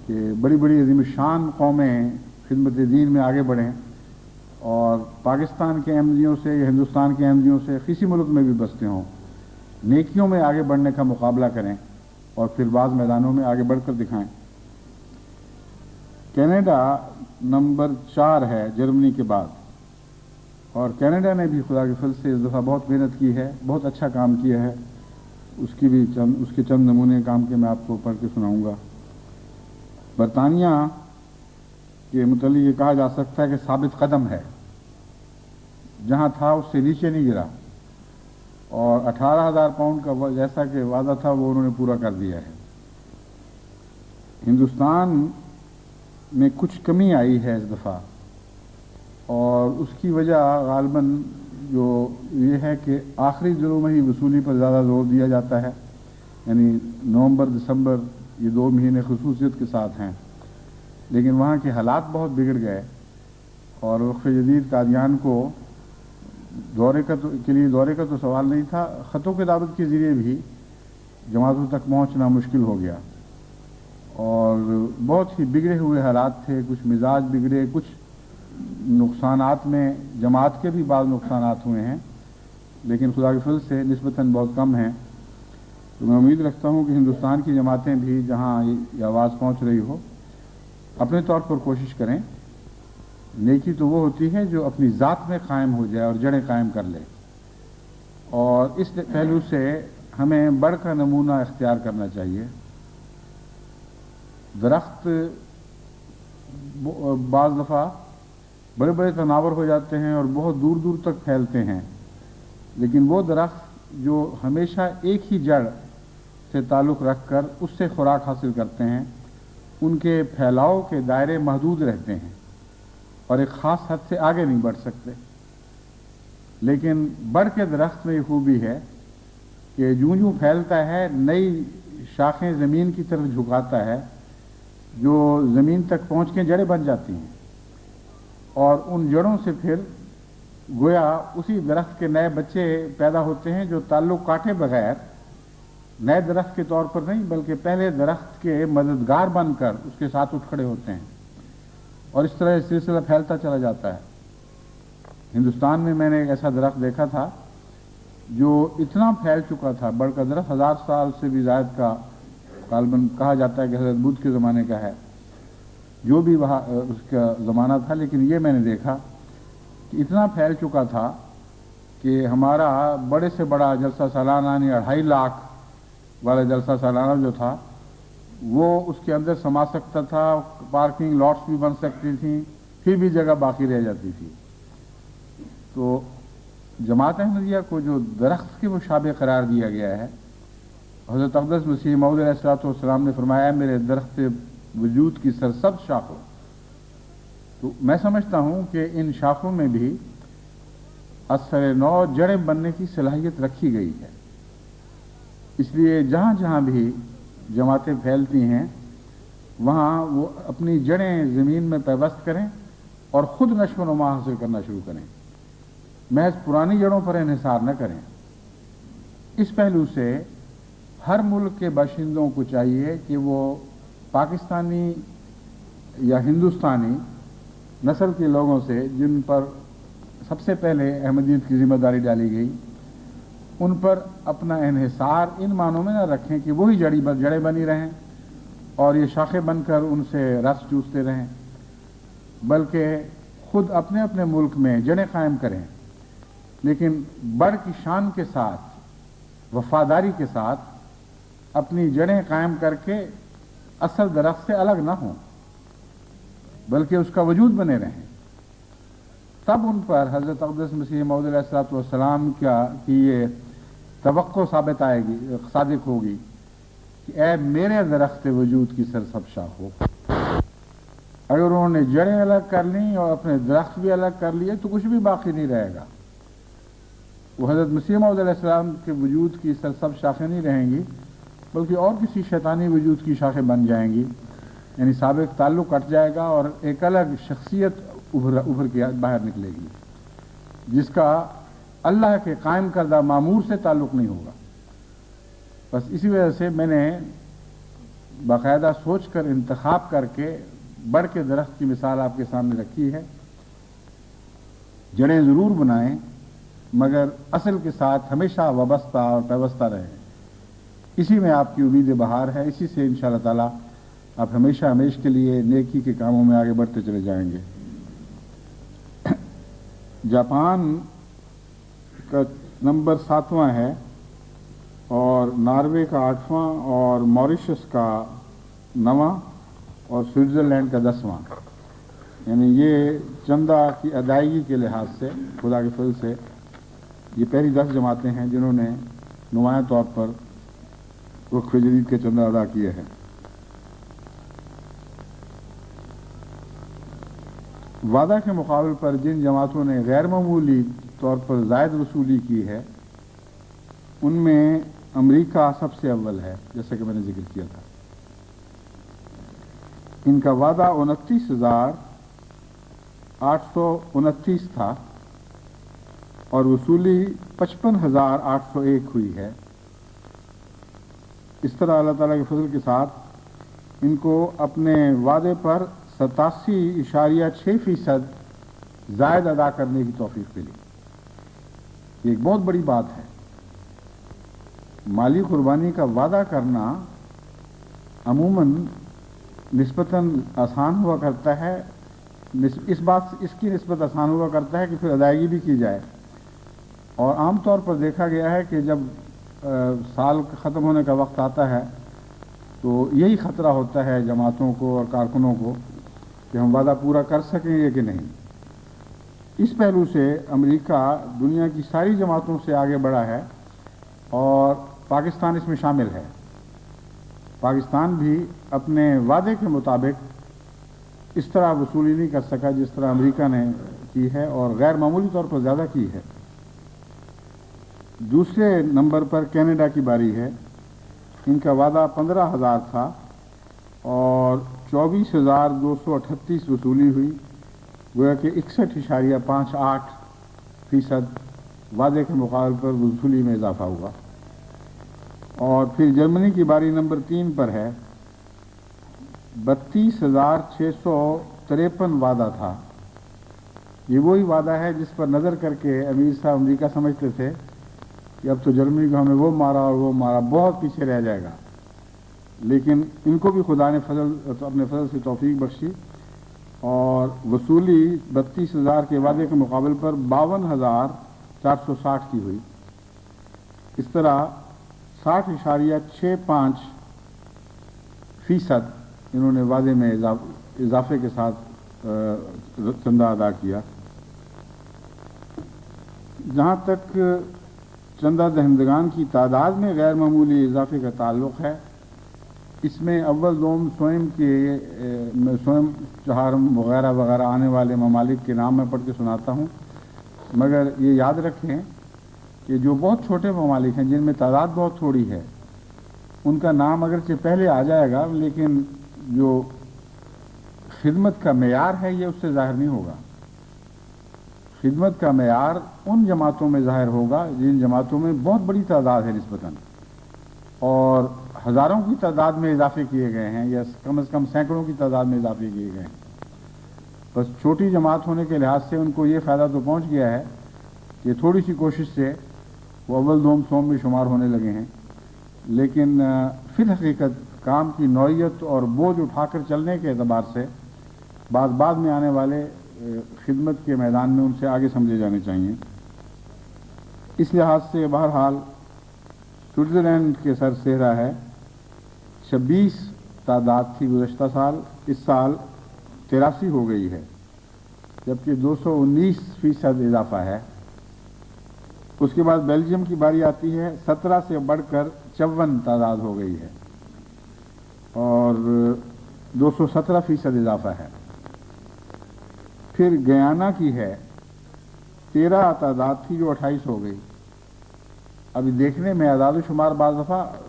कि बड़ी बड़ी अज़ीम शान कौमें खिदमत दीन में आगे बढ़ें, और पाकिस्तान के अहमदियों से या हिंदुस्तान के अहमदियों से किसी मुल्क में भी बसते हों, नेकियों में आगे बढ़ने का मुकाबला करें और फिर बाज़ मैदानों में आगे बढ़कर दिखाएं। कनाडा नंबर 4 है जर्मनी के बाद, और कनाडा ने भी खुदा के फजल से इस दफ़ा बहुत मेहनत की है, बहुत अच्छा काम किया है। उसके चंद नमूने काम के मैं आपको पढ़ के सुनाऊंगा। बरतानिया के मुतल्लिक़ ये कहा जा सकता है कि साबित कदम है, जहाँ था उससे नीचे नहीं गिरा, और 18,000 पाउंड का जैसा कि वादा था वो उन्होंने पूरा कर दिया है। हिंदुस्तान में कुछ कमी आई है इस दफ़ा, और उसकी वजह गालिबन जो ये है कि आखिरी दिनों में ही वसूली पर ज़्यादा जोर दिया जाता है, यानी नवंबर दिसंबर ये 2 महीने खसूसियत के साथ हैं। लेकिन वहाँ के हालात बहुत बिगड़ गए, और वक़्फ़ जदीद कादियान को दौरे का तो सवाल नहीं था, ख़तों के दावत के ज़रिए भी जमातों तक पहुँचना मुश्किल हो गया, और बहुत ही बिगड़े हुए हालात थे। कुछ मिजाज बिगड़े, कुछ नुकसानात में जमात के भी बाद नुकसानात हुए हैं, लेकिन खुदा के फजल से निस्बतन बहुत कम हैं। तो मैं उम्मीद रखता हूँ कि हिंदुस्तान की जमातें भी जहाँ ये आवाज़ पहुँच रही हो, अपने तौर पर कोशिश करें। नेकी तो वो होती है जो अपनी ज़ात में कायम हो जाए और जड़ें कायम कर ले, और इस पहलू से हमें बढ़कर नमूना इख्तियार करना चाहिए। दरख्त बाज़ दफ़ा बड़े बड़े तनावर हो जाते हैं और बहुत दूर दूर तक फैलते हैं, लेकिन वो दरख्त जो हमेशा एक ही जड़ से ताल्लुक़ रख कर उससे खुराक हासिल करते हैं, उनके फैलाव के दायरे महदूद रहते हैं और एक ख़ास हद से आगे नहीं बढ़ सकते। लेकिन बढ़ के दरख्त में ये खूबी है कि यूं यूं फैलता है, नई शाखें ज़मीन की तरफ झुकाता है, जो ज़मीन तक पहुँच के जड़ें बन जाती हैं, और उन जड़ों से फिर गोया उसी दरख्त के नए बच्चे पैदा होते हैं, जो ताल्लुक़ काटे बगैर नए दरख्त के तौर पर नहीं, बल्कि पहले दरख्त के मददगार बनकर उसके साथ उठ खड़े होते हैं, और इस तरह सिलसिला फैलता चला जाता है। हिंदुस्तान में मैंने एक ऐसा दरख्त देखा था जो इतना फैल चुका था, बढ़कर दरख्त 1000 साल से भी ज़्यादा का गालिबन कहा जाता है कि हज़रत बुद्ध के ज़माने का है, जो भी वहाँ उसका ज़माना था। लेकिन ये मैंने देखा कि इतना फैल चुका था कि हमारा बड़े से बड़ा जलसा सालाना, यानी 2.5 लाख वाला जलसा सालाना जो था, वो उसके अंदर समा सकता था। पार्किंग लॉट्स भी बन सकती थी, फिर भी जगह बाकी रह जाती थी। तो जमात अहमदिया को जो दरख्त के मुशाबे करार दिया गया है, हज़रत अक़दस मसीह मऊद अलैहिस्सलाम ने फरमाया, मेरे दरख्त वजूद की सरसब्ज़ शाखों। तो मैं समझता हूँ कि इन शाखों में भी असर नौ जड़ें बनने की सलाहियत रखी गई है। इसलिए जहाँ जहाँ भी जमातें फैलती हैं, वहाँ वो अपनी जड़ें ज़मीन में पैवस्त करें और ख़ुद नश्व नुमा हासिल करना शुरू करें, महज पुरानी जड़ों पर इन्हिसार न करें। इस पहलू से हर मुल्क के बाशिंदों को चाहिए कि वो पाकिस्तानी या हिंदुस्तानी नस्ल के लोगों से, जिन पर सबसे पहले अहमदियत की ज़िम्मेदारी डाली गई, उन पर अपना इन्हिसार इन मानों में न रखें कि वही जड़ें बनी रहें اور یہ شاخیں بن کر ان سے رس چوستے رہیں، بلکہ خود اپنے اپنے ملک میں جڑیں قائم کریں، لیکن بڑھ کی شان کے ساتھ، وفاداری کے ساتھ اپنی جڑیں قائم کر کے اصل درخت سے الگ نہ ہوں، بلکہ اس کا وجود بنے رہیں۔ تب ان پر حضرت اقدس مسیح موعود علیہ الصلوۃ والسلام کی یہ توقع صادق ہوگی کہ اے میرے درخت وجود کی سرسبز شاخوں، اگر انہوں نے جڑیں الگ کر لیں اور اپنے درخت بھی الگ کر لیے تو کچھ بھی باقی نہیں رہے گا۔ وہ حضرت مسیح موعود علیہ السلام کے وجود کی سرسبز شاخیں نہیں رہیں گی، بلکہ اور کسی شیطانی وجود کی شاخیں بن جائیں گی، یعنی سابق تعلق کٹ جائے گا اور ایک الگ شخصیت ابھر کے باہر نکلے گی، جس کا اللہ کے قائم کردہ معمور سے تعلق نہیں ہوگا۔ بس اسی وجہ سے میں نے باقاعدہ سوچ کر انتخاب کر کے بڑھ کے درخت کی مثال آپ کے سامنے رکھی ہے۔ جڑیں ضرور بنائیں، مگر اصل کے ساتھ ہمیشہ وابستہ اور پیوستہ رہیں۔ اسی میں آپ کی امید بہار ہے، اسی سے انشاءاللہ تعالی آپ ہمیشہ ہمیش کے لیے نیکی کے کاموں میں آگے بڑھتے چلے جائیں گے۔ جاپان کا نمبر 7واں ہے، اور ناروے کا 8واں، اور موریشس کا 9واں، اور سوئٹزرلینڈ کا 10واں۔ یعنی یہ چندہ کی ادائیگی کے لحاظ سے خدا کے فضل سے یہ پہلی 10 جماعتیں ہیں جنہوں نے نمایاں طور پر وقف جدید کے چندہ ادا کیے ہیں۔ وعدہ کے مقابل پر جن جماعتوں نے غیر معمولی طور پر زائد وصولی کی ہے، ان میں امریکہ سب سے اول ہے، جیسا کہ میں نے ذکر کیا تھا۔ ان کا وعدہ 29,829 تھا اور وصولی 55,801 ہوئی ہے۔ اس طرح اللہ تعالیٰ کے فضل کے ساتھ ان کو اپنے وعدے پر 87.6% زائد ادا کرنے کی توفیق ملی۔ یہ ایک بہت بڑی بات ہے۔ مالی قربانی کا وعدہ کرنا عموماً نسبتاً آسان ہوا کرتا ہے، اس کی نسبت آسان ہوا کرتا ہے کہ پھر ادائیگی بھی کی جائے، اور عام طور پر دیکھا گیا ہے کہ جب سال ختم ہونے کا وقت آتا ہے تو یہی خطرہ ہوتا ہے جماعتوں کو اور کارکنوں کو کہ ہم وعدہ پورا کر سکیں گے کہ نہیں۔ اس پہلو سے امریکہ دنیا کی ساری جماعتوں سے آگے بڑھا ہے، اور پاکستان اس میں شامل ہے۔ پاکستان بھی اپنے وعدے کے مطابق اس طرح وصولی نہیں کر سکا جس طرح امریکہ نے کی ہے، اور غیر معمولی طور پر زیادہ کی ہے۔ دوسرے نمبر پر کینیڈا کی باری ہے۔ ان کا وعدہ 15,000 تھا اور 24,238 وصولی ہوئی، گویا کہ 61.58% وعدے کے مقابل پر وصولی میں اضافہ ہوا۔ اور پھر جرمنی کی باری نمبر 3 پر ہے۔ 32,653 وعدہ تھا۔ یہ وہی وعدہ ہے جس پر نظر کر کے امیر صاحب امریکہ سمجھتے تھے کہ اب تو جرمنی کو ہمیں وہ مارا اور وہ مارا، بہت پیچھے رہ جائے گا، لیکن ان کو بھی خدا نے اپنے فضل سے توفیق بخشی، اور وصولی 32,000 کے وعدے کے مقابل پر 52,460 کی ہوئی۔ اس طرح 60.65% انہوں نے وعدے میں اضافے کے ساتھ چندہ ادا کیا۔ جہاں تک چندہ دہندگان کی تعداد میں غیر معمولی اضافے کا تعلق ہے، اس میں اول دوم سوئم چہارم وغیرہ وغیرہ آنے والے ممالک کے نام میں پڑھ کے سناتا ہوں، مگر یہ یاد رکھیں کہ جو بہت چھوٹے ممالک ہیں جن میں تعداد بہت تھوڑی ہے، ان کا نام اگرچہ پہلے آ جائے گا، لیکن جو خدمت کا معیار ہے یہ اس سے ظاہر نہیں ہوگا۔ خدمت کا معیار ان جماعتوں میں ظاہر ہوگا جن جماعتوں میں بہت بڑی تعداد ہے نسبتاً، اور ہزاروں کی تعداد میں اضافے کیے گئے ہیں، یا کم از کم سینکڑوں کی تعداد میں اضافے کیے گئے ہیں۔ بس چھوٹی جماعت ہونے کے لحاظ سے ان کو یہ فائدہ تو پہنچ گیا ہے کہ تھوڑی سی کوشش سے وہ اول دوم سوم میں شمار ہونے لگے ہیں، لیکن فی الحقیقت काम की नौइयत और बोझ उठाकर चलने के एतबार से बाद में आने वाले खिदमत के मैदान में उनसे आगे समझे जाने चाहिए। इस लिहाज से बहरहाल स्विट्ज़रलैंड के सर सेहरा है। 26 तादाद थी गुज़श्ता साल, इस साल 83 हो गई है, जबकि 219% इजाफा है। उसके बाद बेल्जियम की बारी आती है, 17 से बढ़कर 54 तादाद हो गई है और 217% इजाफा है। फिर गयाना की है, 13 तादाद थी जो 28 हो गई। अभी देखने में आदाद शुमार बाज़ दफ़ा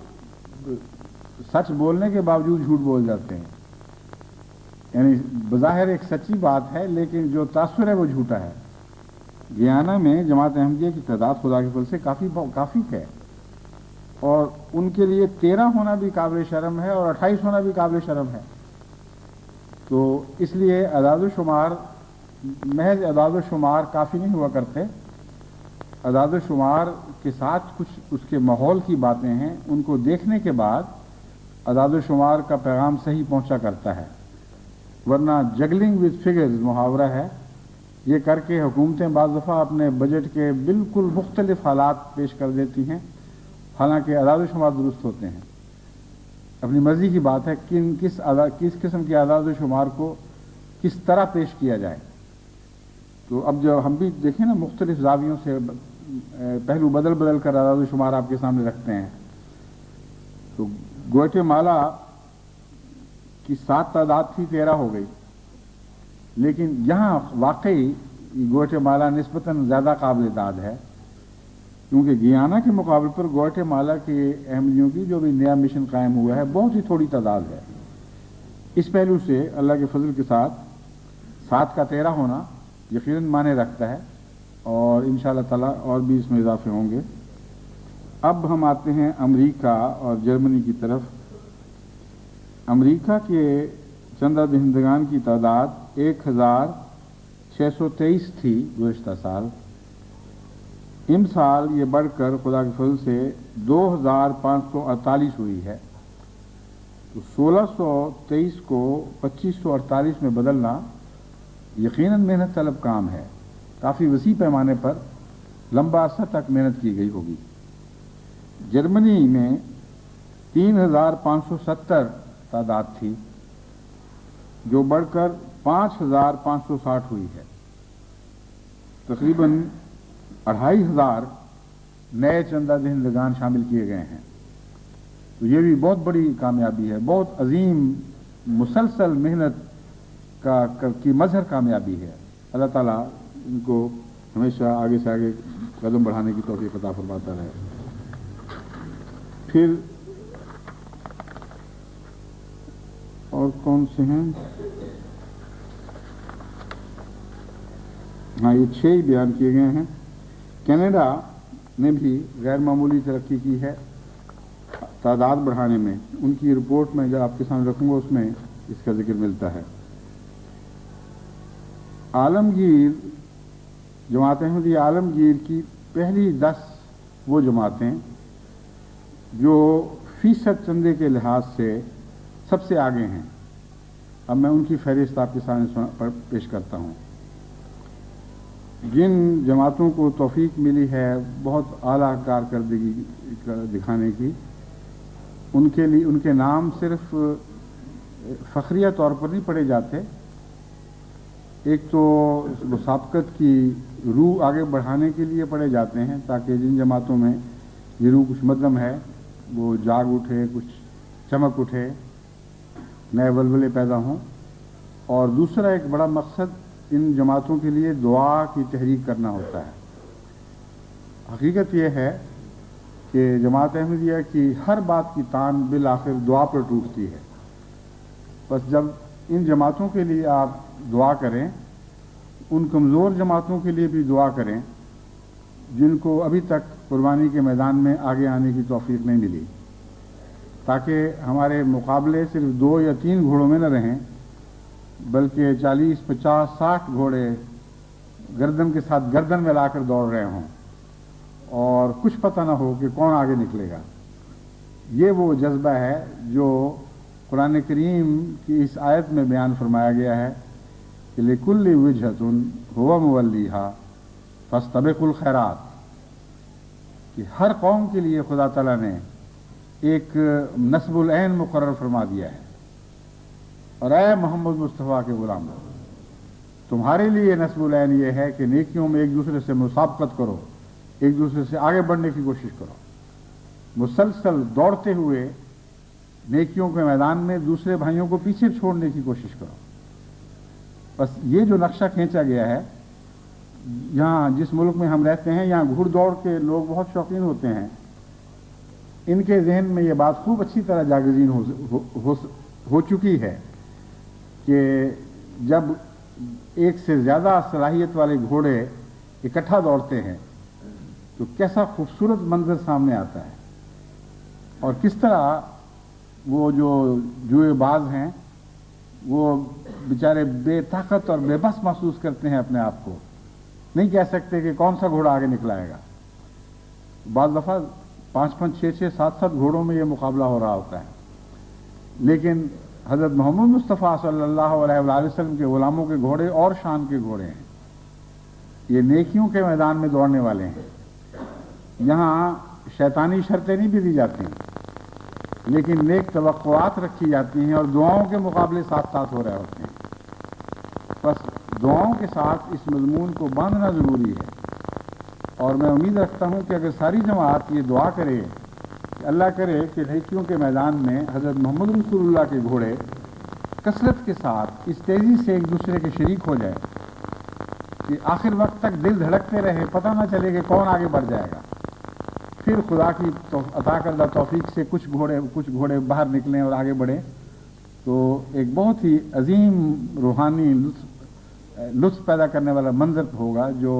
सच बोलने के बावजूद झूठ बोल जाते हैं, यानी बज़ाहिर एक सच्ची बात है लेकिन जो तासुर है वो झूठा है। गयाना में जमात अहमदिया की तादाद खुदा के फल से काफ़ी है और उनके लिए 13 होना भी काबिल शर्म है और 28 होना भी काबिल शर्म है। तो इसलिए अदाद शुमार, महज अदाद शुमार काफ़ी नहीं हुआ करते। अदाद शुमार के साथ कुछ उसके माहौल की बातें हैं, उनको देखने के बाद अदाद शुमार का पैगाम सही पहुंचा करता है। वरना जगलिंग विद फिगर्स मुहावरा है, ये करके हुकूमतें बाज़ दफ़ा अपने बजट के बिल्कुल मुख्तलिफ हालात पेश कर देती हैं, हालांकि अदाद शुमार दुरुस्त होते हैं। अपनी मर्जी की बात है किस किस्म के अदाद शुमार को किस तरह पेश किया जाए। तो अब जो हम भी देखें ना, मुख्तलिफ ज़ावियों से पहलू बदल बदल कर अदाद शुमार आपके सामने रखते हैं। तो ग्वाटेमाला की 7 तादाद थी, 13 हो गई, लेकिन यहाँ वाकई ग्वाटेमाला निस्बतन ज़्यादा काबिल दाद है, क्योंकि गियाना के मुकाबले पर ग्वाटेमाला के अहमदियों की जो भी नया मिशन कायम हुआ है बहुत ही थोड़ी तादाद है। इस पहलू से अल्लाह के फजल के साथ 7 का 13 होना यकीनन माने रखता है और इंशाअल्लाह ताला और भी इसमें इजाफे होंगे। अब हम आते हैं अमेरिका और जर्मनी की तरफ। अमेरिका के चंदा दहिंदगान की तादाद 1623 थी गुज़श्ता साल। इन साल ये बढ़कर खुदा के फजल से 2548 हुई है। तो 1623 को 2548 में बदलना यकीनन मेहनत तलब काम है। काफ़ी वसी पैमाने पर लंबा अरसा तक मेहनत की गई होगी। जर्मनी में 3570 तादाद थी, जो बढ़कर 5560 हुई है। तकरीबन 2500 नए चंदा दहिंदगान शामिल किए गए हैं। तो ये भी बहुत बड़ी कामयाबी है, बहुत अजीम मुसलसल मेहनत की मजहर कामयाबी है। अल्लाह ताला इनको हमेशा आगे से आगे कदम बढ़ाने की तौफीक अता फरमाता रहे। फिर और कौन से हैं? हाँ, ये 6 ही बयान किए गए हैं। कनाडा ने भी गैर मामूली तरक्की की है तादाद बढ़ाने में। उनकी रिपोर्ट में जो आपके सामने रखूंगा उसमें इसका जिक्र मिलता है। आलमगीर जमात अहमदिया आलमगीर की पहली 10 वो जमातें जो फीसद चंदे के लिहाज से सबसे आगे हैं। अब मैं उनकी फहरिस्त आपके सामने पेश करता हूँ। जिन जमातों को तौफीक मिली है बहुत आला कारकर्दगी दिखाने की, उनके लिए उनके नाम सिर्फ फ़ख्रिया तौर पर नहीं पढ़े जाते। एक तो मुसाबकत की रूह आगे बढ़ाने के लिए पढ़े जाते हैं, ताकि जिन जमातों में ये रूह कुछ मध्यम है वो जाग उठे, कुछ चमक उठे, नए वलवले पैदा हों। और दूसरा एक बड़ा मकसद इन जमातों के लिए दुआ की तहरीक करना होता है। हकीकत यह है कि जमात अहमदिया की हर बात की तान बिल आखिर दुआ पर टूटती है। बस जब इन जमातों के लिए आप दुआ करें, उन कमज़ोर जमातों के लिए भी दुआ करें जिनको अभी तक कुर्बानी के मैदान में आगे आने की तौफीक नहीं मिली, ताकि हमारे मुकाबले सिर्फ 2 या 3 घोड़ों में न रहें, बल्कि 40, 50, 60 घोड़े गर्दन के साथ गर्दन में लाकर दौड़ रहे हों और कुछ पता ना हो कि कौन आगे निकलेगा। یہ وہ جذبہ ہے جو قرآن کریم کی اس آیت میں بیان فرمایا گیا ہے کہ لِكُلِّ وِجْهَةٌ هُوَ مُوَلِّيهَا فَاسْتَبِقُوا الْخَيْرَاتِ، کہ ہر قوم کے لیے خدا تعالیٰ نے ایک نصب العین مقرر فرما دیا ہے، اور اے محمد مصطفیٰ کے غلاموں، تمہارے لیے نصب العین یہ ہے کہ نیکیوں میں ایک دوسرے سے مسابقت کرو، ایک دوسرے سے آگے بڑھنے کی کوشش کرو، مسلسل دوڑتے ہوئے نیکیوں کے میدان میں دوسرے بھائیوں کو پیچھے چھوڑنے کی کوشش کرو۔ بس یہ جو نقشہ کھینچا گیا ہے، یہاں جس ملک میں ہم رہتے ہیں یہاں گھڑ دوڑ کے لوگ بہت شوقین ہوتے ہیں، ان کے ذہن میں یہ بات خوب اچھی طرح جاگزین ہو چکی ہے کہ جب ایک سے زیادہ صلاحیت والے گھوڑے اکٹھا دوڑتے ہیں تو کیسا خوبصورت منظر سامنے آتا ہے، اور کس طرح وہ جو جوئے باز ہیں وہ بیچارے بے طاقت اور بے بس محسوس کرتے ہیں اپنے آپ کو، نہیں کہہ سکتے کہ کون سا گھوڑا آگے نکلائے گا۔ بعض دفعہ 5 6 7 گھوڑوں میں یہ مقابلہ ہو رہا ہوتا ہے، لیکن حضرت محمد مصطفیٰ صلی اللہ علیہ وآلہ وسلم کے غلاموں کے گھوڑے اور شان کے گھوڑے ہیں، یہ نیکیوں کے میدان میں دوڑنے والے ہیں۔ یہاں شیطانی شرطیں نہیں بھی دی جاتی، لیکن نیک توقعات رکھی جاتی ہیں اور دعاؤں کے مقابلے ساتھ ساتھ ہو رہے ہوتے ہیں۔ بس دعاؤں کے ساتھ اس مضمون کو باندھنا ضروری ہے، اور میں امید رکھتا ہوں کہ اگر ساری جماعت یہ دعا کرے کہ اللہ کرے کہ نیکیوں کے میدان میں حضرت محمد رسول اللہ کے گھوڑے کثرت کے ساتھ اس تیزی سے ایک دوسرے کے شریک ہو جائے کہ آخر وقت تک دل دھڑکتے رہے، پتہ نہ چلے کہ کون آگے بڑھ جائے گا، پھر خدا کی عطا کردہ توفیق سے کچھ گھوڑے باہر نکلیں اور آگے بڑھیں، تو ایک بہت ہی عظیم روحانی لطف پیدا کرنے والا منظر ہوگا جو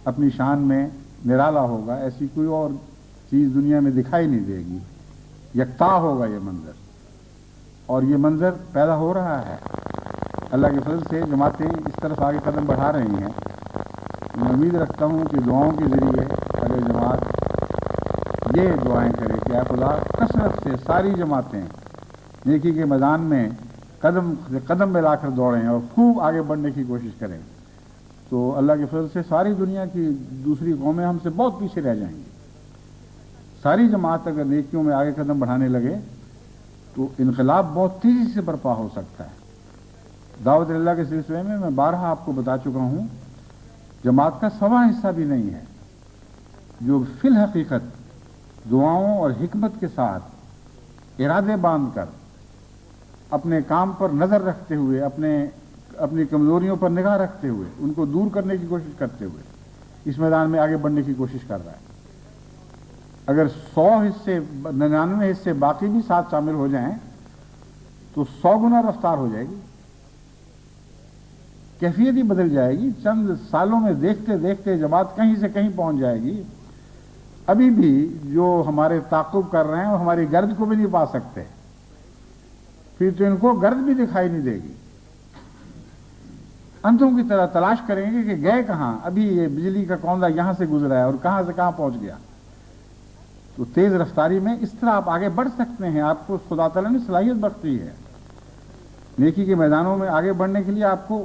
اپنی شان میں نرالا ہوگا، ایسی کوئی اور چیز دنیا میں دکھائی نہیں دے گی، یکتا ہوگا یہ منظر، اور یہ منظر پیدا ہو رہا ہے۔ اللہ کے فضل سے جماعتیں اس طرف آگے قدم بڑھا رہی ہیں۔ میں امید رکھتا ہوں کہ دعاؤں کے ذریعے اگر جماعت یہ دعائیں کرے کہ اے خدا کثرت سے ساری جماعتیں نیکی کے میدان میں قدم سے قدم ملا کر دوڑیں اور خوب آگے بڑھنے کی کوشش کریں، تو اللہ کے فضل سے ساری دنیا کی دوسری قومیں ہم سے بہت پیچھے رہ جائیں گی۔ ساری جماعت اگر نیکیوں میں آگے قدم بڑھانے لگے تو انقلاب بہت تیزی سے برپا ہو سکتا ہے۔ دعوت اللہ کے سلسلے میں میں بارہا آپ کو بتا چکا ہوں، جماعت کا سوا حصہ بھی نہیں ہے جو فی الحقیقت دعاؤں اور حکمت کے ساتھ ارادے باندھ کر اپنے کام پر نظر رکھتے ہوئے، اپنی کمزوریوں پر نگاہ رکھتے ہوئے، ان کو دور کرنے کی کوشش کرتے ہوئے اس میدان میں آگے بڑھنے کی کوشش کر رہا ہے۔ اگر 99 حصے باقی بھی ساتھ شامل ہو جائیں تو 100 گنا رفتار ہو جائے گی، کیفیت ہی بدل جائے گی۔ چند سالوں میں دیکھتے دیکھتے جماعت کہیں سے کہیں پہنچ جائے گی۔ ابھی بھی جو ہمارے تعاقب کر رہے ہیں وہ ہماری گرد کو بھی نہیں پا سکتے، پھر تو ان کو گرد بھی دکھائی نہیں دے گی، اندھوں کی طرح تلاش کریں گے کہ گئے کہاں، ابھی یہ بجلی کا کوندا یہاں سے گزرا ہے اور کہاں سے کہاں پہنچ گیا۔ تو تیز رفتاری میں اس طرح آپ آگے بڑھ سکتے ہیں، آپ کو خدا تعالیٰ نے صلاحیت بخشی ہے۔ نیکی کے میدانوں میں آگے بڑھنے کے لیے آپ کو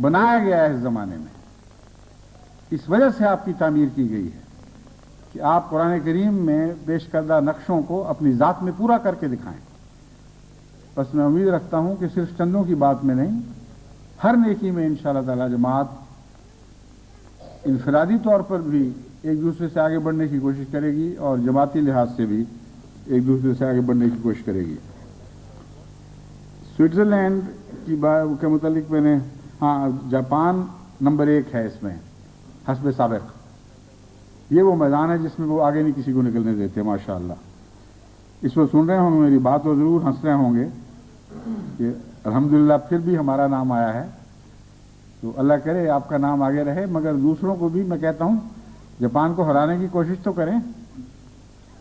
بنایا گیا ہے اس زمانے میں، اس وجہ سے آپ کی تعمیر کی گئی ہے کہ آپ قرآن کریم میں پیش کردہ نقشوں کو اپنی ذات میں پورا کر کے دکھائیں۔ بس میں امید رکھتا ہوں کہ صرف چندوں کی بات میں نہیں، ہر نیکی میں انشاءاللہ تعالی جماعت انفرادی طور پر بھی ایک دوسرے سے آگے بڑھنے کی کوشش کرے گی اور جماعتی لحاظ سے بھی ایک دوسرے سے آگے بڑھنے کی کوشش کرے گی۔ سوئٹزرلینڈ کی بات کے متعلق میں نے جاپان نمبر 1 ہے اس میں حسب سابق۔ یہ وہ میدان ہے جس میں وہ آگے نہیں کسی کو نکلنے دیتے، ماشاءاللہ۔ اس وقت سن رہے ہوں گے میری بات اور ضرور ہنس رہے ہوں گے کہ الحمدللہ پھر بھی ہمارا نام آیا ہے، تو اللہ کرے آپ کا نام آگے رہے، مگر دوسروں کو بھی میں کہتا ہوں جاپان کو ہرانے کی کوشش تو کریں۔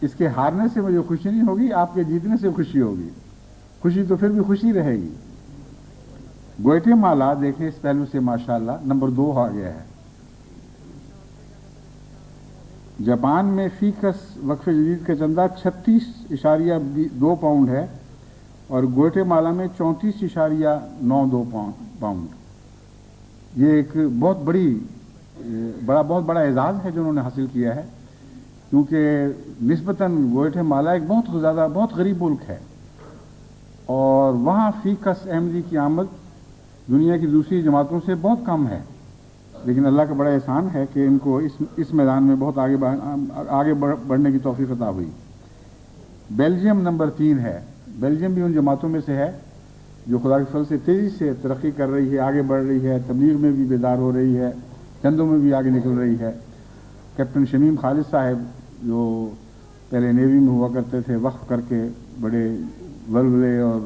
اس کے ہارنے سے مجھے خوشی نہیں ہوگی، آپ کے جیتنے سے خوشی ہوگی، خوشی تو پھر بھی خوشی رہے گی۔ گوئٹے مالا دیکھیں اس پہلو سے ماشاءاللہ نمبر 2 آ گیا ہے۔ जापान में फीकस वक्फ जदीद का चंदा 36.2 पाउंड है और ग्वाटेमाला में 34.92 पाउंड। ये एक बहुत बड़ा एजाज़ है जो उन्होंने हासिल किया है, क्योंकि निस्बतन ग्वाटेमाला एक बहुत गरीब मुल्क है और वहाँ फीकस अहमदी की आमद दुनिया की दूसरी जमातों से बहुत कम है। लेकिन अल्लाह का बड़ा एहसान है कि इनको इस मैदान में बहुत आगे बढ़ने की तौफीक अता हुई। बेल्जियम नंबर 3 है। बेल्जियम भी उन जमातों में से है जो खुदा के फल से तेज़ी से तरक्की कर रही है, आगे बढ़ रही है, तबलीग में भी बेदार हो रही है, चंदों में भी आगे निकल रही है। कैप्टन शमीम खालिद साहब जो पहले नेवी में हुआ करते थे, वक्फ करके बड़े वलवले और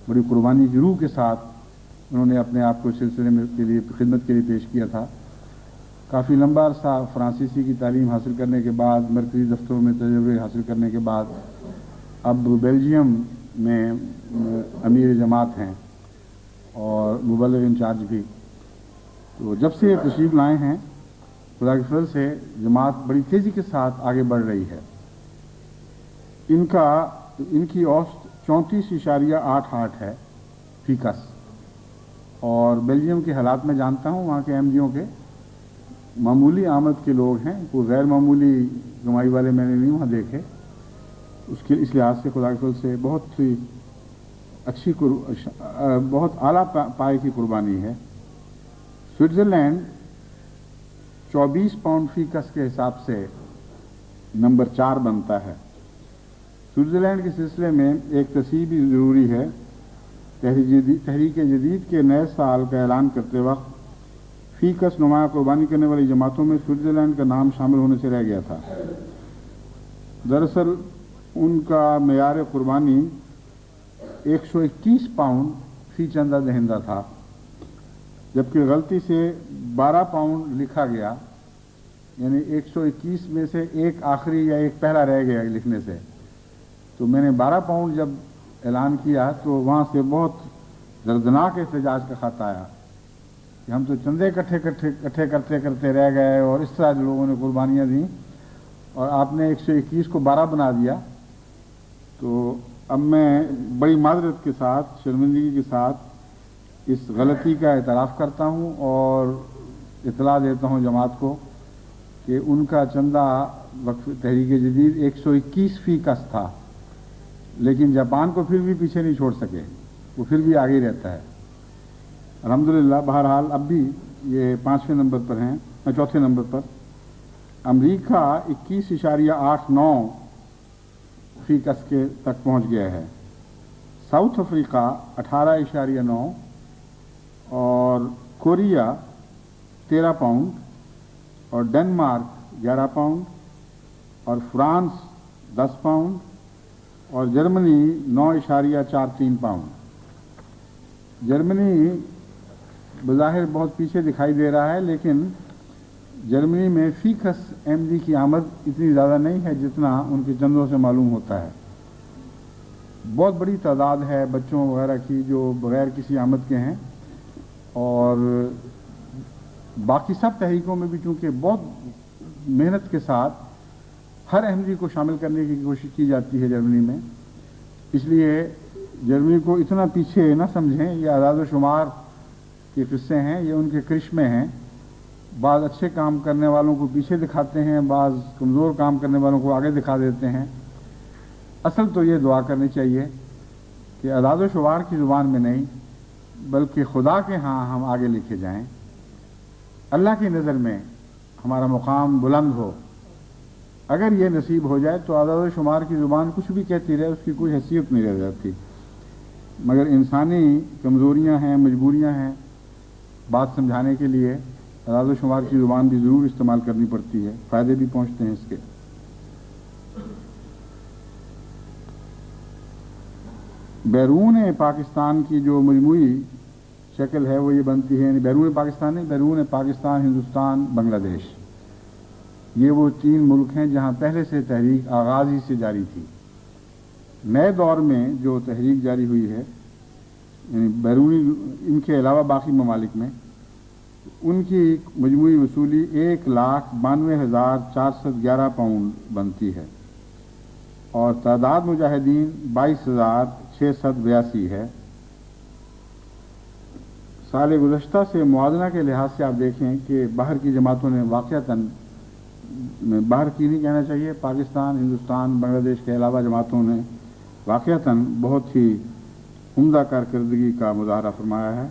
बड़ी कुर्बानी की रूह के साथ उन्होंने अपने आप को सिलसिले में के लिए खिदमत के लिए पेश किया था। काफ़ी लंबा अरसा फ्रांसीसी की तालीम हासिल करने के बाद, मरकज़ी दफ्तरों में तजुर्बे हासिल करने के बाद अब बेल्जियम में अमीर जमात हैं और मुबल्लिग इंचार्ज भी। तो जब से ये तशरीफ लाए हैं, खुदा के फजल से जमात बड़ी तेज़ी के साथ आगे बढ़ रही है। इनकी औसत 34.88 है फीकस। और बेल्जियम के हालात में जानता हूँ, वहाँ के अहमदियों के मामूली आमद के लोग हैं, कोई गैर मामूली कमाई वाले मैंने नहीं वहाँ देखे। इस लिहाज से खुदा के फजल से बहुत ही अच्छी बहुत आला पाए की कुर्बानी है। स्विट्ज़रलैंड 24 पाउंड फीकस के हिसाब से नंबर 4 बनता है। स्विट्ज़रलैंड के सिलसिले में एक तस्वीर भी ज़रूरी है। तहरीक जदीद के नए साल का ऐलान करते वक्त फीकस नुमाया कुर्बानी करने वाली जमातों में स्विट्ज़रलैंड का नाम शामिल होने से रह गया था। दरअसल उनका मेयार कुर्बानी 121 पाउंड फी चंदा दहिंदा था, जबकि गलती से 12 पाउंड लिखा गया, यानी 121 में से एक आखिरी या एक पहला रह गया लिखने से। तो मैंने 12 पाउंड जब ऐलान किया तो वहाँ से बहुत दर्दनाक एहतजाज का खत आया कि हम तो चंदे इकट्ठे करते करते रह गए और इस तरह लोगों ने कुर्बानियाँ दी और आपने 121 को 12 बना दिया। तो अब मैं बड़ी माजरत के साथ, शर्मिंदगी के साथ इस गलती का एतराफ़ करता हूँ और इतला देता हूँ जमात को कि उनका चंदा वक्फ तहरीक जदीद 121 फीकस था, लेकिन जापान को फिर भी पीछे नहीं छोड़ सके, वो फिर भी आगे रहता है अल्हम्दुलिल्लाह। बहरहाल अब भी ये 5वें नंबर पर हैं, 4थे नंबर पर। अमेरिका 21.89 फीकस के तक पहुंच गया है। साउथ अफ्रीका 18.9 और कोरिया 13 पाउंड और डेनमार्क 11 पाउंड और फ्रांस 10 पाउंड और जर्मनी 9.43 पाउंड। जर्मनी बज़ाहिर बहुत पीछे दिखाई दे रहा है, लेकिन जर्मनी में फीकस अहमदी की आमद इतनी ज़्यादा नहीं है जितना उनके चंदों से मालूम होता है। बहुत बड़ी तादाद है बच्चों वगैरह की जो बग़ैर किसी आमद के हैं, और बाकी सब तहरीकों में भी चूँकि बहुत मेहनत के साथ हर अहमदी को शामिल करने की कोशिश की जाती है जर्मनी में, इसलिए जर्मनी को इतना पीछे न समझें। ये आज़ाद व शुमार के किस्से हैं, ये उनके करिश्मे हैं। बाज़ अच्छे काम करने वालों को पीछे दिखाते हैं, बाज़ कमज़ोर काम करने वालों को आगे दिखा देते हैं। असल तो ये दुआ करनी चाहिए कि आज़ाद व शुमार की ज़ुबान में नहीं बल्कि खुदा के यहाँ हम आगे लिखे जाएं, अल्लाह की नज़र में हमारा मुकाम बुलंद हो। अगर ये नसीब हो जाए तो आज़ाद व शुमार की ज़ुबान कुछ भी कहती रहे, उसकी कोई हैसियत नहीं रह जाती। मगर इंसानी कमज़ोरियाँ हैं, मजबूरियाँ हैं, बात समझाने के लिए आज़ाद व शुमार की ज़ुबान भी ज़रूर इस्तेमाल करनी पड़ती है, फ़ायदे भी पहुँचते हैं इसके। बैरून पाकिस्तान की जो मजमूई शक्ल है वो ये बनती है, यानी बैरून पाकिस्तान नहीं, बैरून पाकिस्तान, हिंदुस्तान, बांग्लादेश, ये वो 3 मुल्क हैं जहाँ पहले से तहरीक आगाज़ ही से जारी थी। नए दौर में जो तहरीक जारी हुई है, यानी बैरूनी इनके अलावा बाकी ममालिक में, ان کی مجموعی وصولی 1,92,411 پاؤنڈ بنتی ہے اور تعداد مجاہدین 22,682 ہے۔ سال گزشتہ سے موازنہ کے لحاظ سے آپ دیکھیں کہ باہر کی جماعتوں نے واقعتاً، باہر کی نہیں کہنا چاہیے، پاکستان، ہندوستان، بنگلہ دیش کے علاوہ جماعتوں نے واقعتاً بہت ہی عمدہ کارکردگی کا مظاہرہ فرمایا ہے۔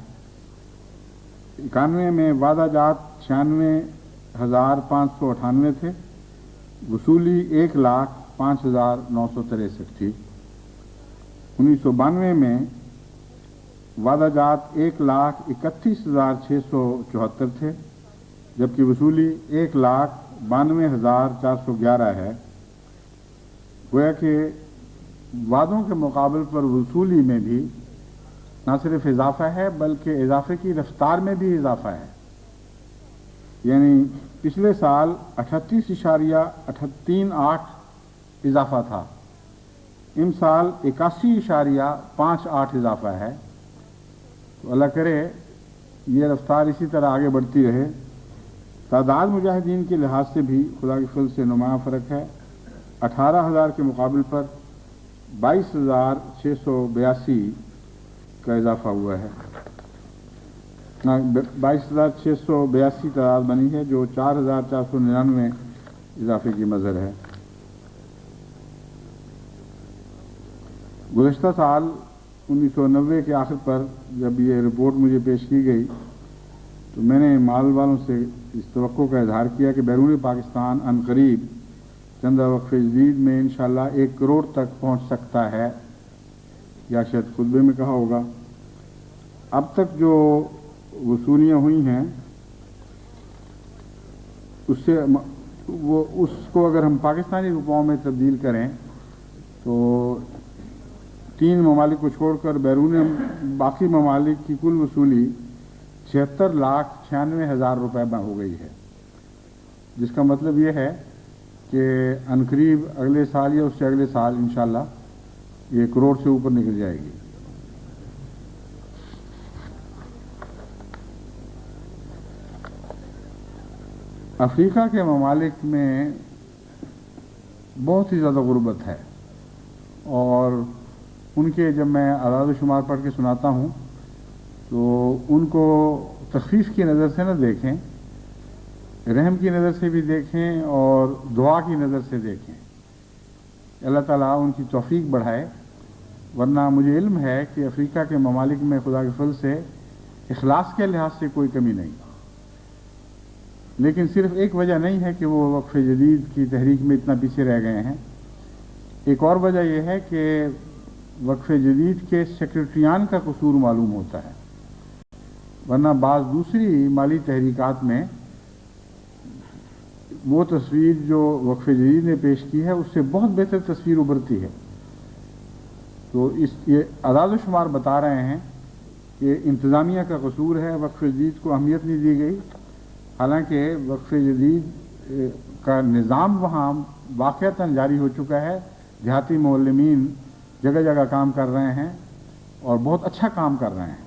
91 میں وعدہ جات 96,598 تھے، وصولی 1,05,963 تھی۔ 1992 میں وعدہ جات 1,31,674 تھے، جبکہ وصولی 1,92,411 ہے۔ گویا کہ وعدوں کے مقابل پر وصولی میں بھی نہ صرف اضافہ ہے بلکہ اضافے کی رفتار میں بھی اضافہ ہے، یعنی پچھلے سال 38.38 اضافہ تھا، ان سال 81.58 اضافہ ہے۔ تو اللہ کرے یہ رفتار اسی طرح آگے بڑھتی رہے۔ تعداد مجاہدین کے لحاظ سے بھی خدا کے فضل سے نمایاں فرق ہے، 18,000 کے مقابل پر 22,682 کا اضافہ ہوا ہے، 22,682 تعداد بنی ہے، جو 4,499 اضافے کی مظہر ہے۔ گزشتہ سال 1990 کے آخر پر جب یہ رپورٹ مجھے پیش کی گئی تو میں نے مال والوں سے اس توقع کا اظہار کیا کہ بیرون پاکستان عن قریب چندہ وقف جدید میں انشاءاللہ 1 کروڑ تک پہنچ سکتا ہے، یا شاید خطبے میں کہا ہوگا۔ اب تک جو وصولیاں ہوئی ہیں اس کو اگر ہم پاکستانی روپیوں میں تبدیل کریں تو 3 ممالک کو چھوڑ کر بیرون باقی ممالک کی کل وصولی 76,96,000 روپے میں ہو گئی ہے، جس کا مطلب یہ ہے کہ عنقریب اگلے سال یا اس سے اگلے سال انشاءاللہ یہ کروڑ سے اوپر نکل جائے گی۔ افریقہ کے ممالک میں بہت ہی زیادہ غربت ہے، اور ان کے جب میں اعداد و شمار پڑھ کے سناتا ہوں تو ان کو تخفیف کی نظر سے نہ دیکھیں، رحم کی نظر سے بھی دیکھیں اور دعا کی نظر سے دیکھیں، اللہ تعالیٰ ان کی توفیق بڑھائے۔ ورنہ مجھے علم ہے کہ افریقہ کے ممالک میں خدا کے فضل سے اخلاص کے لحاظ سے کوئی کمی نہیں، لیکن صرف ایک وجہ نہیں ہے کہ وہ وقف جدید کی تحریک میں اتنا پیچھے رہ گئے ہیں، ایک اور وجہ یہ ہے کہ وقف جدید کے سیکرٹریان کا قصور معلوم ہوتا ہے، ورنہ بعض دوسری مالی تحریکات میں وہ تصویر جو وقف جدید نے پیش کی ہے اس سے بہت بہتر تصویر ابھرتی ہے۔ تو یہ اعداد و شمار بتا رہے ہیں کہ انتظامیہ کا قصور ہے، وقف جدید کو اہمیت نہیں دی گئی، حالانکہ وقف جدید کا نظام وہاں واقعتاً جاری ہو چکا ہے، دیہاتی معلمین جگہ جگہ کام کر رہے ہیں اور بہت اچھا کام کر رہے ہیں،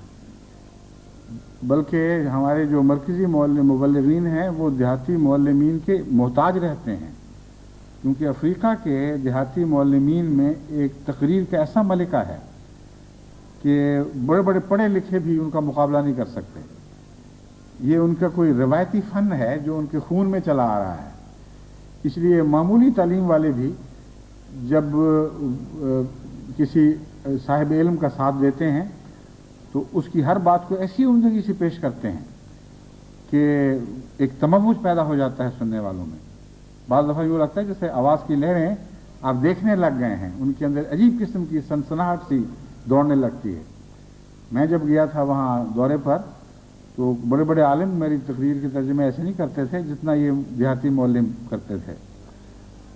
بلکہ ہمارے جو مرکزی مبلغین ہیں وہ دیہاتی معلمین کے محتاج رہتے ہیں، کیونکہ افریقہ کے دیہاتی معلمین میں ایک تقریر کا ایسا ملکہ ہے کہ بڑے بڑے پڑھے لکھے بھی ان کا مقابلہ نہیں کر سکتے۔ یہ ان کا کوئی روایتی فن ہے جو ان کے خون میں چلا آ رہا ہے، اس لیے معمولی تعلیم والے بھی جب کسی صاحب علم کا ساتھ دیتے ہیں تو اس کی ہر بات کو ایسی عمدگی سے پیش کرتے ہیں کہ ایک تموج پیدا ہو جاتا ہے سننے والوں میں۔ بعض دفعہ یوں لگتا ہے جیسے آواز کی لہریں آپ دیکھنے لگ گئے ہیں، ان کے اندر عجیب قسم کی سنسناہٹ سی دوڑنے لگتی ہے۔ میں جب گیا تھا وہاں دورے پر تو بڑے بڑے عالم میری تقریر کے ترجمے ایسے نہیں کرتے تھے جتنا یہ دیہاتی معلم کرتے تھے،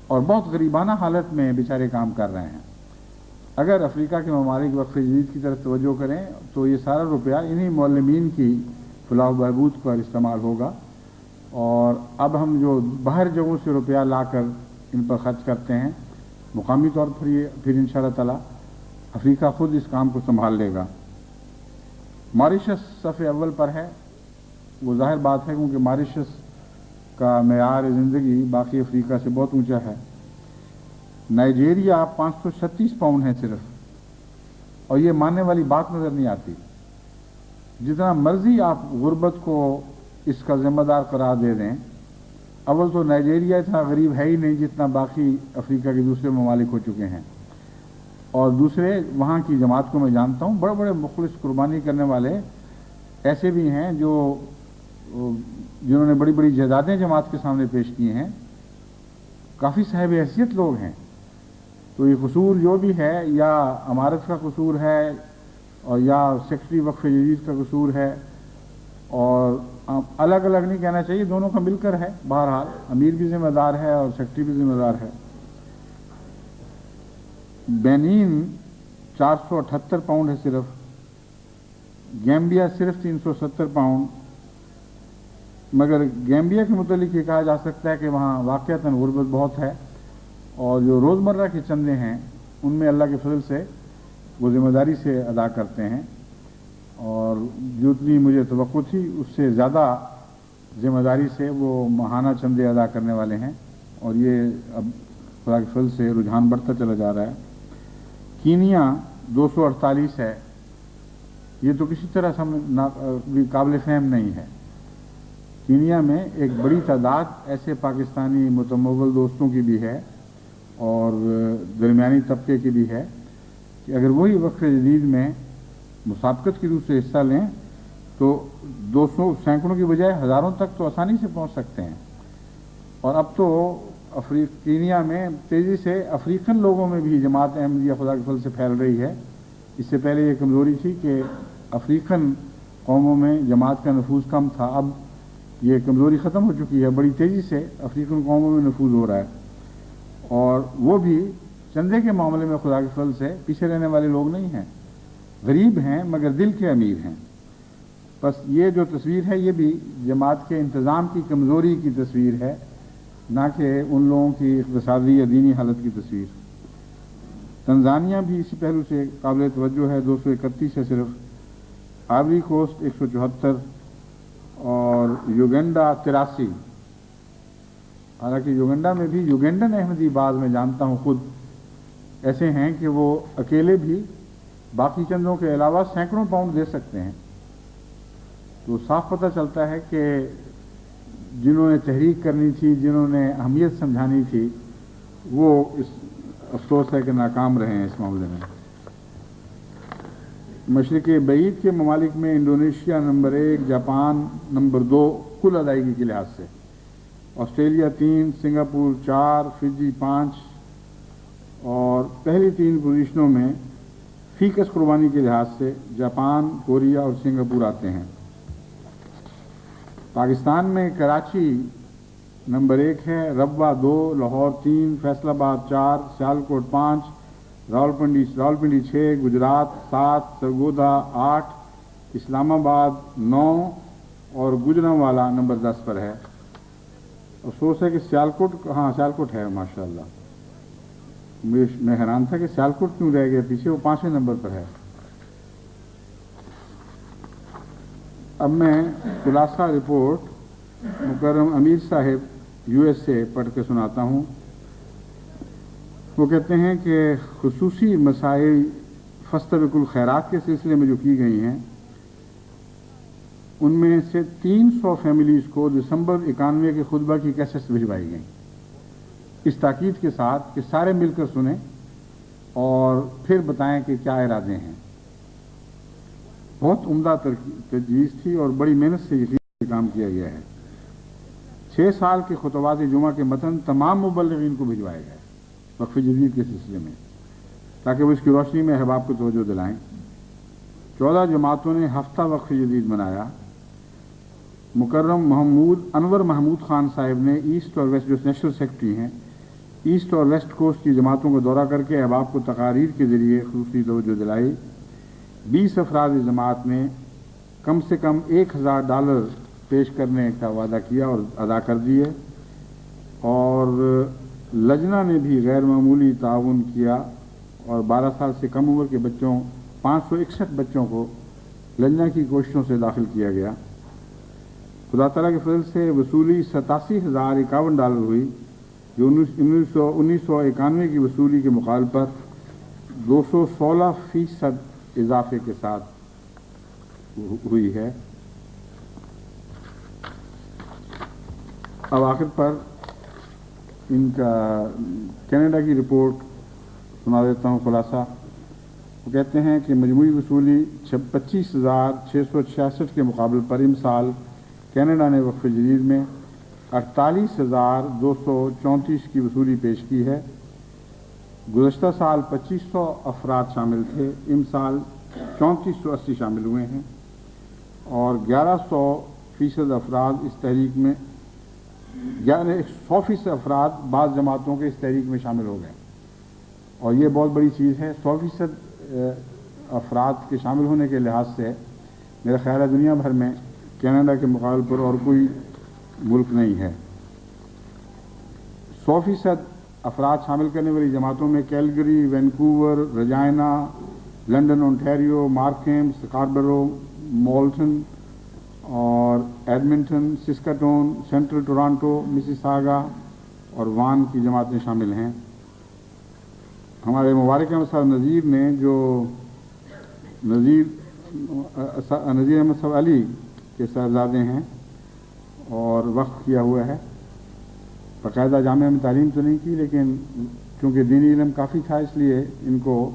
اور بہت غریبانہ حالت میں بیچارے کام کر رہے ہیں۔ اگر افریقہ کے ممالک وقف جدید کی طرف توجہ کریں تو یہ سارا روپیہ انہی معلمین کی فلاح و بہبود پر استعمال ہوگا، اور اب ہم جو باہر جگہوں سے روپیہ لا کر ان پر خرچ کرتے ہیں، مقامی طور پر یہ پھر انشاءاللہ تعالی افریقہ خود اس کام کو سنبھال لے گا۔ ماریشس صف اول پر ہے، वो ज़ाहिर बात है क्योंकि मॉरिशस का मेयार ज़िंदगी बाकी अफ्रीका से बहुत ऊंचा है। नाइजीरिया 536 पाउंड है सिर्फ, और ये मानने वाली बात नज़र नहीं आती। जितना मर्जी आप गुर्बत को इसका जिम्मेदार करार दे दें, अव्वल तो नाइजीरिया इतना गरीब है ही नहीं जितना बाकी अफ्रीका के दूसरे ममालिक हो चुके हैं, और दूसरे वहाँ की जमात को मैं जानता हूँ, बड़े बड़े मुखलिस कुर्बानी करने वाले ऐसे भी हैं जो जिन्होंने बड़ी बड़ी जायदादें जमात के सामने पेश की हैं, काफ़ी साहिब हैसियत लोग हैं। तो ये कसूर जो भी है, या अमारत का कसूर है और या सेक्रेटरी वक्फ जदीद का कसूर है, और अलग अलग नहीं कहना चाहिए, दोनों का मिलकर है। बहरहाल अमीर भी जिम्मेदार है और सेक्रेटरी भी जिम्मेदार है। बेनीन 478 पाउंड है सिर्फ, गैम्बिया सिर्फ 370 पाउंड, मगर गैम्बिया के मुतालिक ये कहा जा सकता है कि वहाँ वाक़अतन गुर्बत बहुत है, और जो रोज़मर्रा के चंदे हैं उनमें अल्लाह के फजल से वो ज़िम्मेदारी से अदा करते हैं, और जितनी मुझे तवक्को थी उससे ज़्यादा ज़िम्मेदारी से वो माहाना चंदे अदा करने वाले हैं, और ये अब खुदा के फजल से रुझान बढ़ता चला जा रहा है। कीनिया 248 है, ये तो किसी तरह से काबिल फ़हम नहीं है। कीनिया में एक बड़ी तादाद ऐसे पाकिस्तानी मुतमव्वल दोस्तों की भी है और दरमियानी तबके की भी है कि अगर वही वक्फ जदीद में मुसाबकत की रूप से हिस्सा लें तो 200 सैकड़ों की बजाय हज़ारों तक तो आसानी से पहुंच सकते हैं। और अब तो कीनिया में तेज़ी से अफ्रीकन लोगों में भी जमात अहमदिया खुदा के फल से फैल रही है। इससे पहले ये कमज़ोरी थी कि अफ्रीकन कौमों में जमात का नफूज़ कम था, अब ये कमज़ोरी ख़त्म हो चुकी है। बड़ी तेज़ी से अफ्रीकन कौमों में नफूज़ हो रहा है, और वो भी चंदे के मामले में खुदा के फल से पीछे रहने वाले लोग नहीं हैं, गरीब हैं मगर दिल के अमीर हैं। बस ये जो तस्वीर है ये भी जमात के इंतज़ाम की कमज़ोरी की तस्वीर है, ना कि उन लोगों की इक़्तिसादी या दीनी हालत की तस्वीर। तंजानिया भी इसी पहलू से काबिल तवज्जो है, 231 है सिर्फ, आइवरी कोस्ट 174 और युगंडा 83। हालांकि युगंडा में भी युगंडन अहमदी बाद में जानता हूँ खुद ऐसे हैं कि वो अकेले भी बाकी चंदों के अलावा सैकड़ों पाउंड दे सकते हैं। तो साफ पता चलता है कि जिन्होंने तहरीक करनी थी, जिन्होंने अहमियत समझानी थी, वो इस अफसोस है कि नाकाम रहे हैं इस मामले में। मशरिक़ बईद के ममालिक में इंडोनेशिया नंबर 1, जापान नंबर 2 कुल अदायगी के लिहाज से, ऑस्ट्रेलिया 3, सिंगापुर 4, फिजी 5, और पहली 3 पोजीशनों में फीकस कुर्बानी के लिहाज से जापान, कोरिया और सिंगापुर आते हैं। पाकिस्तान में कराची नंबर 1 है, रब्वा 2, लाहौर 3, फैसलाबाद 4, सियालकोट 5, रावलपिंडी 6, गुजरात 7, सरगोदा 8, इस्लामाबाद 9 और गुजरांवाला नंबर 10 पर है। अफसोस है कि सियालकोट है माशाअल्लाह। मैं हैरान था कि सियालकोट क्यों रह गया पीछे, वो 5वें नंबर पर है। अब मैं खुलासा रिपोर्ट मुकर्रम अमीर साहिब US से पढ़ के सुनाता हूँ। वो कहते हैं कि खुसूसी मसाइल फस्तबिकुल खैरात के सिलसिले में जो की गई हैं, उनमें से 300 फैमिलीज़ को दिसंबर 91 के खुतबा की कैसेट्स भिजवाई गई, इस ताकीद के साथ कि सारे मिलकर सुने और फिर बताएं कि क्या इरादे हैं। बहुत उम्दा तजवीज़ थी और बड़ी मेहनत से ये काम किया गया है। 6 साल के खुतबात जुमा के मतन तमाम मुबल्लिगीन को भिजवाए गए वक्फ जदीद के सिलसिले में, ताकि वो इसकी रोशनी में अहबाब को तवज्जो दिलाएं। 14 जमातों ने हफ्ता वक्फ जदीद मनाया। मुकर्रम अनवर महमूद खान साहिब ने ईस्ट और वेस्ट, जो नेशनल सेक्रेटरी हैं, ईस्ट और वेस्ट कोस्ट की जमातों का दौरा करके अहबाब को तकारीर के ज़रिए खुसूसी तवज्जो दिलाई। 20 अफराद जमात ने कम से कम $1000 पेश करने का वादा किया और अदा कर दिए, और लजना ने भी गैर मामूली ताउन किया और 12 साल से कम उम्र के बच्चों 561 बच्चों को लजना की कोशिशों से दाखिल किया गया। खुदा ताला के फजल से वसूली $87,051 हुई, जो 1991 की वसूली के मुकाबले पर 216% इजाफे के साथ हुई है। अब आखिर पर इनका कनाडा की रिपोर्ट सुना देता हूँ खुलासा। वो कहते हैं कि मजमूई वसूली 25,666 के मुकाबले पर इमसाल कनाडा ने वक्फ जदीद में 48,234 की वसूली पेश की है। गुज़श्ता साल 2500 अफराद शामिल थे, इमसाल 3480 शामिल हुए हैं और 1100% अफराद इस तहरीक में 100% अफराद बाज़ जमातों के इस तहरीक में शामिल हो गए और ये बहुत बड़ी चीज़ है। 100% अफराद के शामिल होने के लिहाज से मेरा ख्याल है दुनिया भर में कनाडा के मुकाबले पर और कोई मुल्क नहीं है। 100% अफराद शामिल करने वाली जमातों में Calgary, Vancouver, Regina, London, Ontario, Markham, Scarborough, Malton और Edmonton, Saskatoon, central Toronto, Mississauga और वान की जमातें शामिल हैं। हमारे मुबारक अहमद साहब नज़ीर ने जो नज़ीर अहमद साहब अली के साहबजादे हैं और वक्फ किया हुआ है। बाकायदा जामिया में तालीम तो नहीं की, लेकिन क्योंकि दीनी इल्म काफ़ी था इसलिए इनको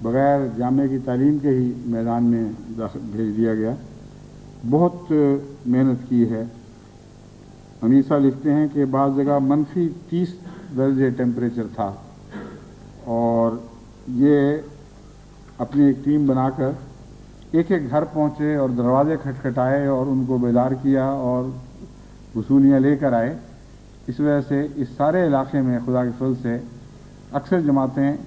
बग़ैर जामिया की तालीम के ही मैदान में भेज दिया गया। बहुत मेहनत की है। अमीर साहब लिखते हैं कि बाज़ जगह -30 टेम्परेचर था और ये अपनी एक टीम बनाकर एक एक घर पहुँचे और दरवाजे खटखटाए और उनको बेदार किया और वसूलियाँ लेकर आए। इस वजह से इस सारे इलाके में खुदा के फजल से अक्सर जमातें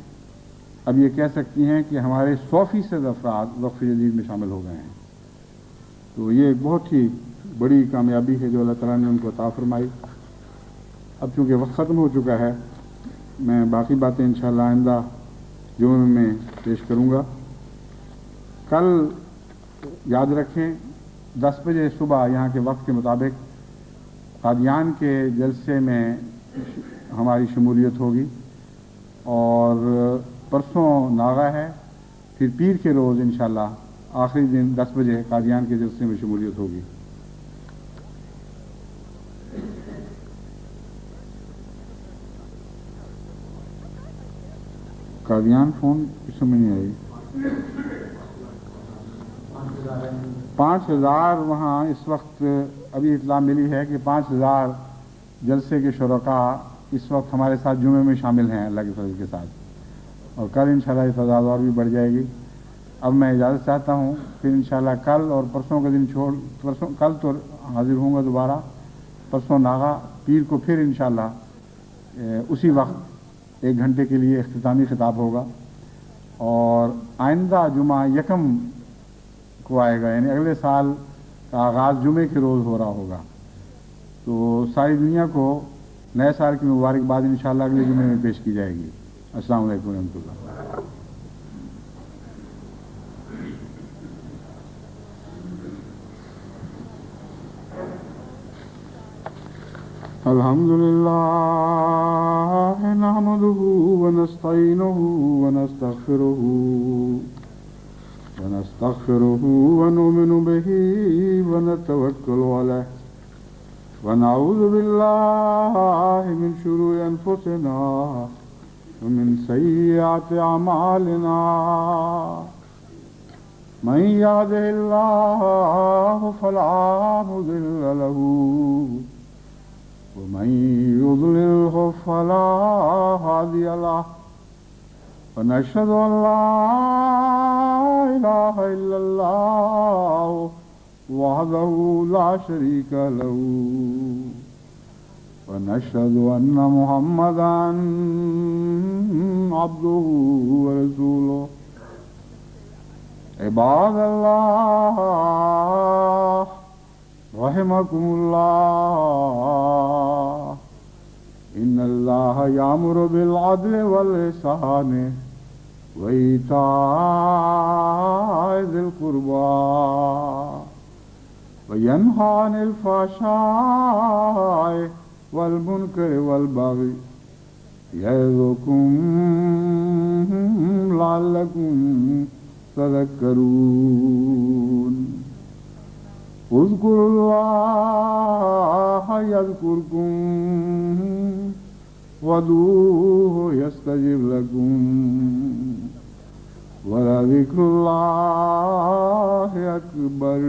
अब ये कह सकती हैं कि हमारे 100% अफराद वक्फ जदीद में शामिल हो गए हैं। तो ये एक बहुत ही बड़ी कामयाबी है जो अल्लाह ताला ने उनको अता फरमाई। अब चूँकि वक्त ख़त्म हो चुका है, मैं बाकी बातें इंशाअल्लाह आइंदा जुमे में पेश करूँगा। कल याद रखें 10 बजे सुबह यहाँ के वक्त के मुताबिक कादियान के जलसे में हमारी शमूलियत होगी और परसों नागा है, फिर पीर के रोज़ इंशाअल्लाह आखिरी दिन 10 बजे कादियान के जलसे में शमूलियत होगी। कादियान फ़ोन इस समय नहीं आई। 5,000 वहाँ इस वक्त अभी इत्तला मिली है कि 5,000 जलसे के शुरका इस वक्त हमारे साथ जुमे में शामिल हैं अल्लाह के फजल के साथ, और कल इंशाअल्लाह ये तादाद और भी बढ़ जाएगी। अब मैं इजाज़त चाहता हूँ, फिर इंशाअल्लाह कल और परसों का दिन छोड़, परसों कल तो हाजिर होऊंगा दोबारा, परसों नागा, पीर को फिर इंशाअल्लाह उसी वक्त 1 घंटे के लिए इख्तितामी खिताब होगा और आइंदा जुमा यकम को आएगा, यानी अगले साल का आगाज़ जुमे के रोज़ हो रहा होगा। तो सारी दुनिया को नए साल की मुबारकबाद इंशाअल्लाह अगले जुमे में पेश की जाएगी। अस्सलामु अलैकुम रहमतुल्लाह। अल्हम्दुलिल्लाह नहमदुहु व नस्तईनुहु व नस्तगफिरुहु व नुमिनु बिही व नतवक्कलु अलैहि व नऊज़ु बिल्लाहि मिन शुरूरि अनफुसिना व मिन सय्यिआति अमालिना। मन यहदिहिल्लाहु फला मुदिल्ल लहु वमन युद्लिल्हु फला हादिय लहु वनशहदु अन ला इलाहा इल्लल्लाह वहदहु ला शरीका लहु वनशहदु अन्ना मुहम्मदन अब्दुहु व रसूलुहु। इबादल्लाह रहमकुमुल्लाह इन्नल्लाह यामुरु बिल अदलि वल इहसानि व ईताइ ज़िल क़ुर्बा وینہا عن الفحشاء والمنکر والبغی یعظکم لعلکم تذکرون اذکروا اللہ یذکرکم وادعوہ یستجب لکم ولذکر اللہ اکبر.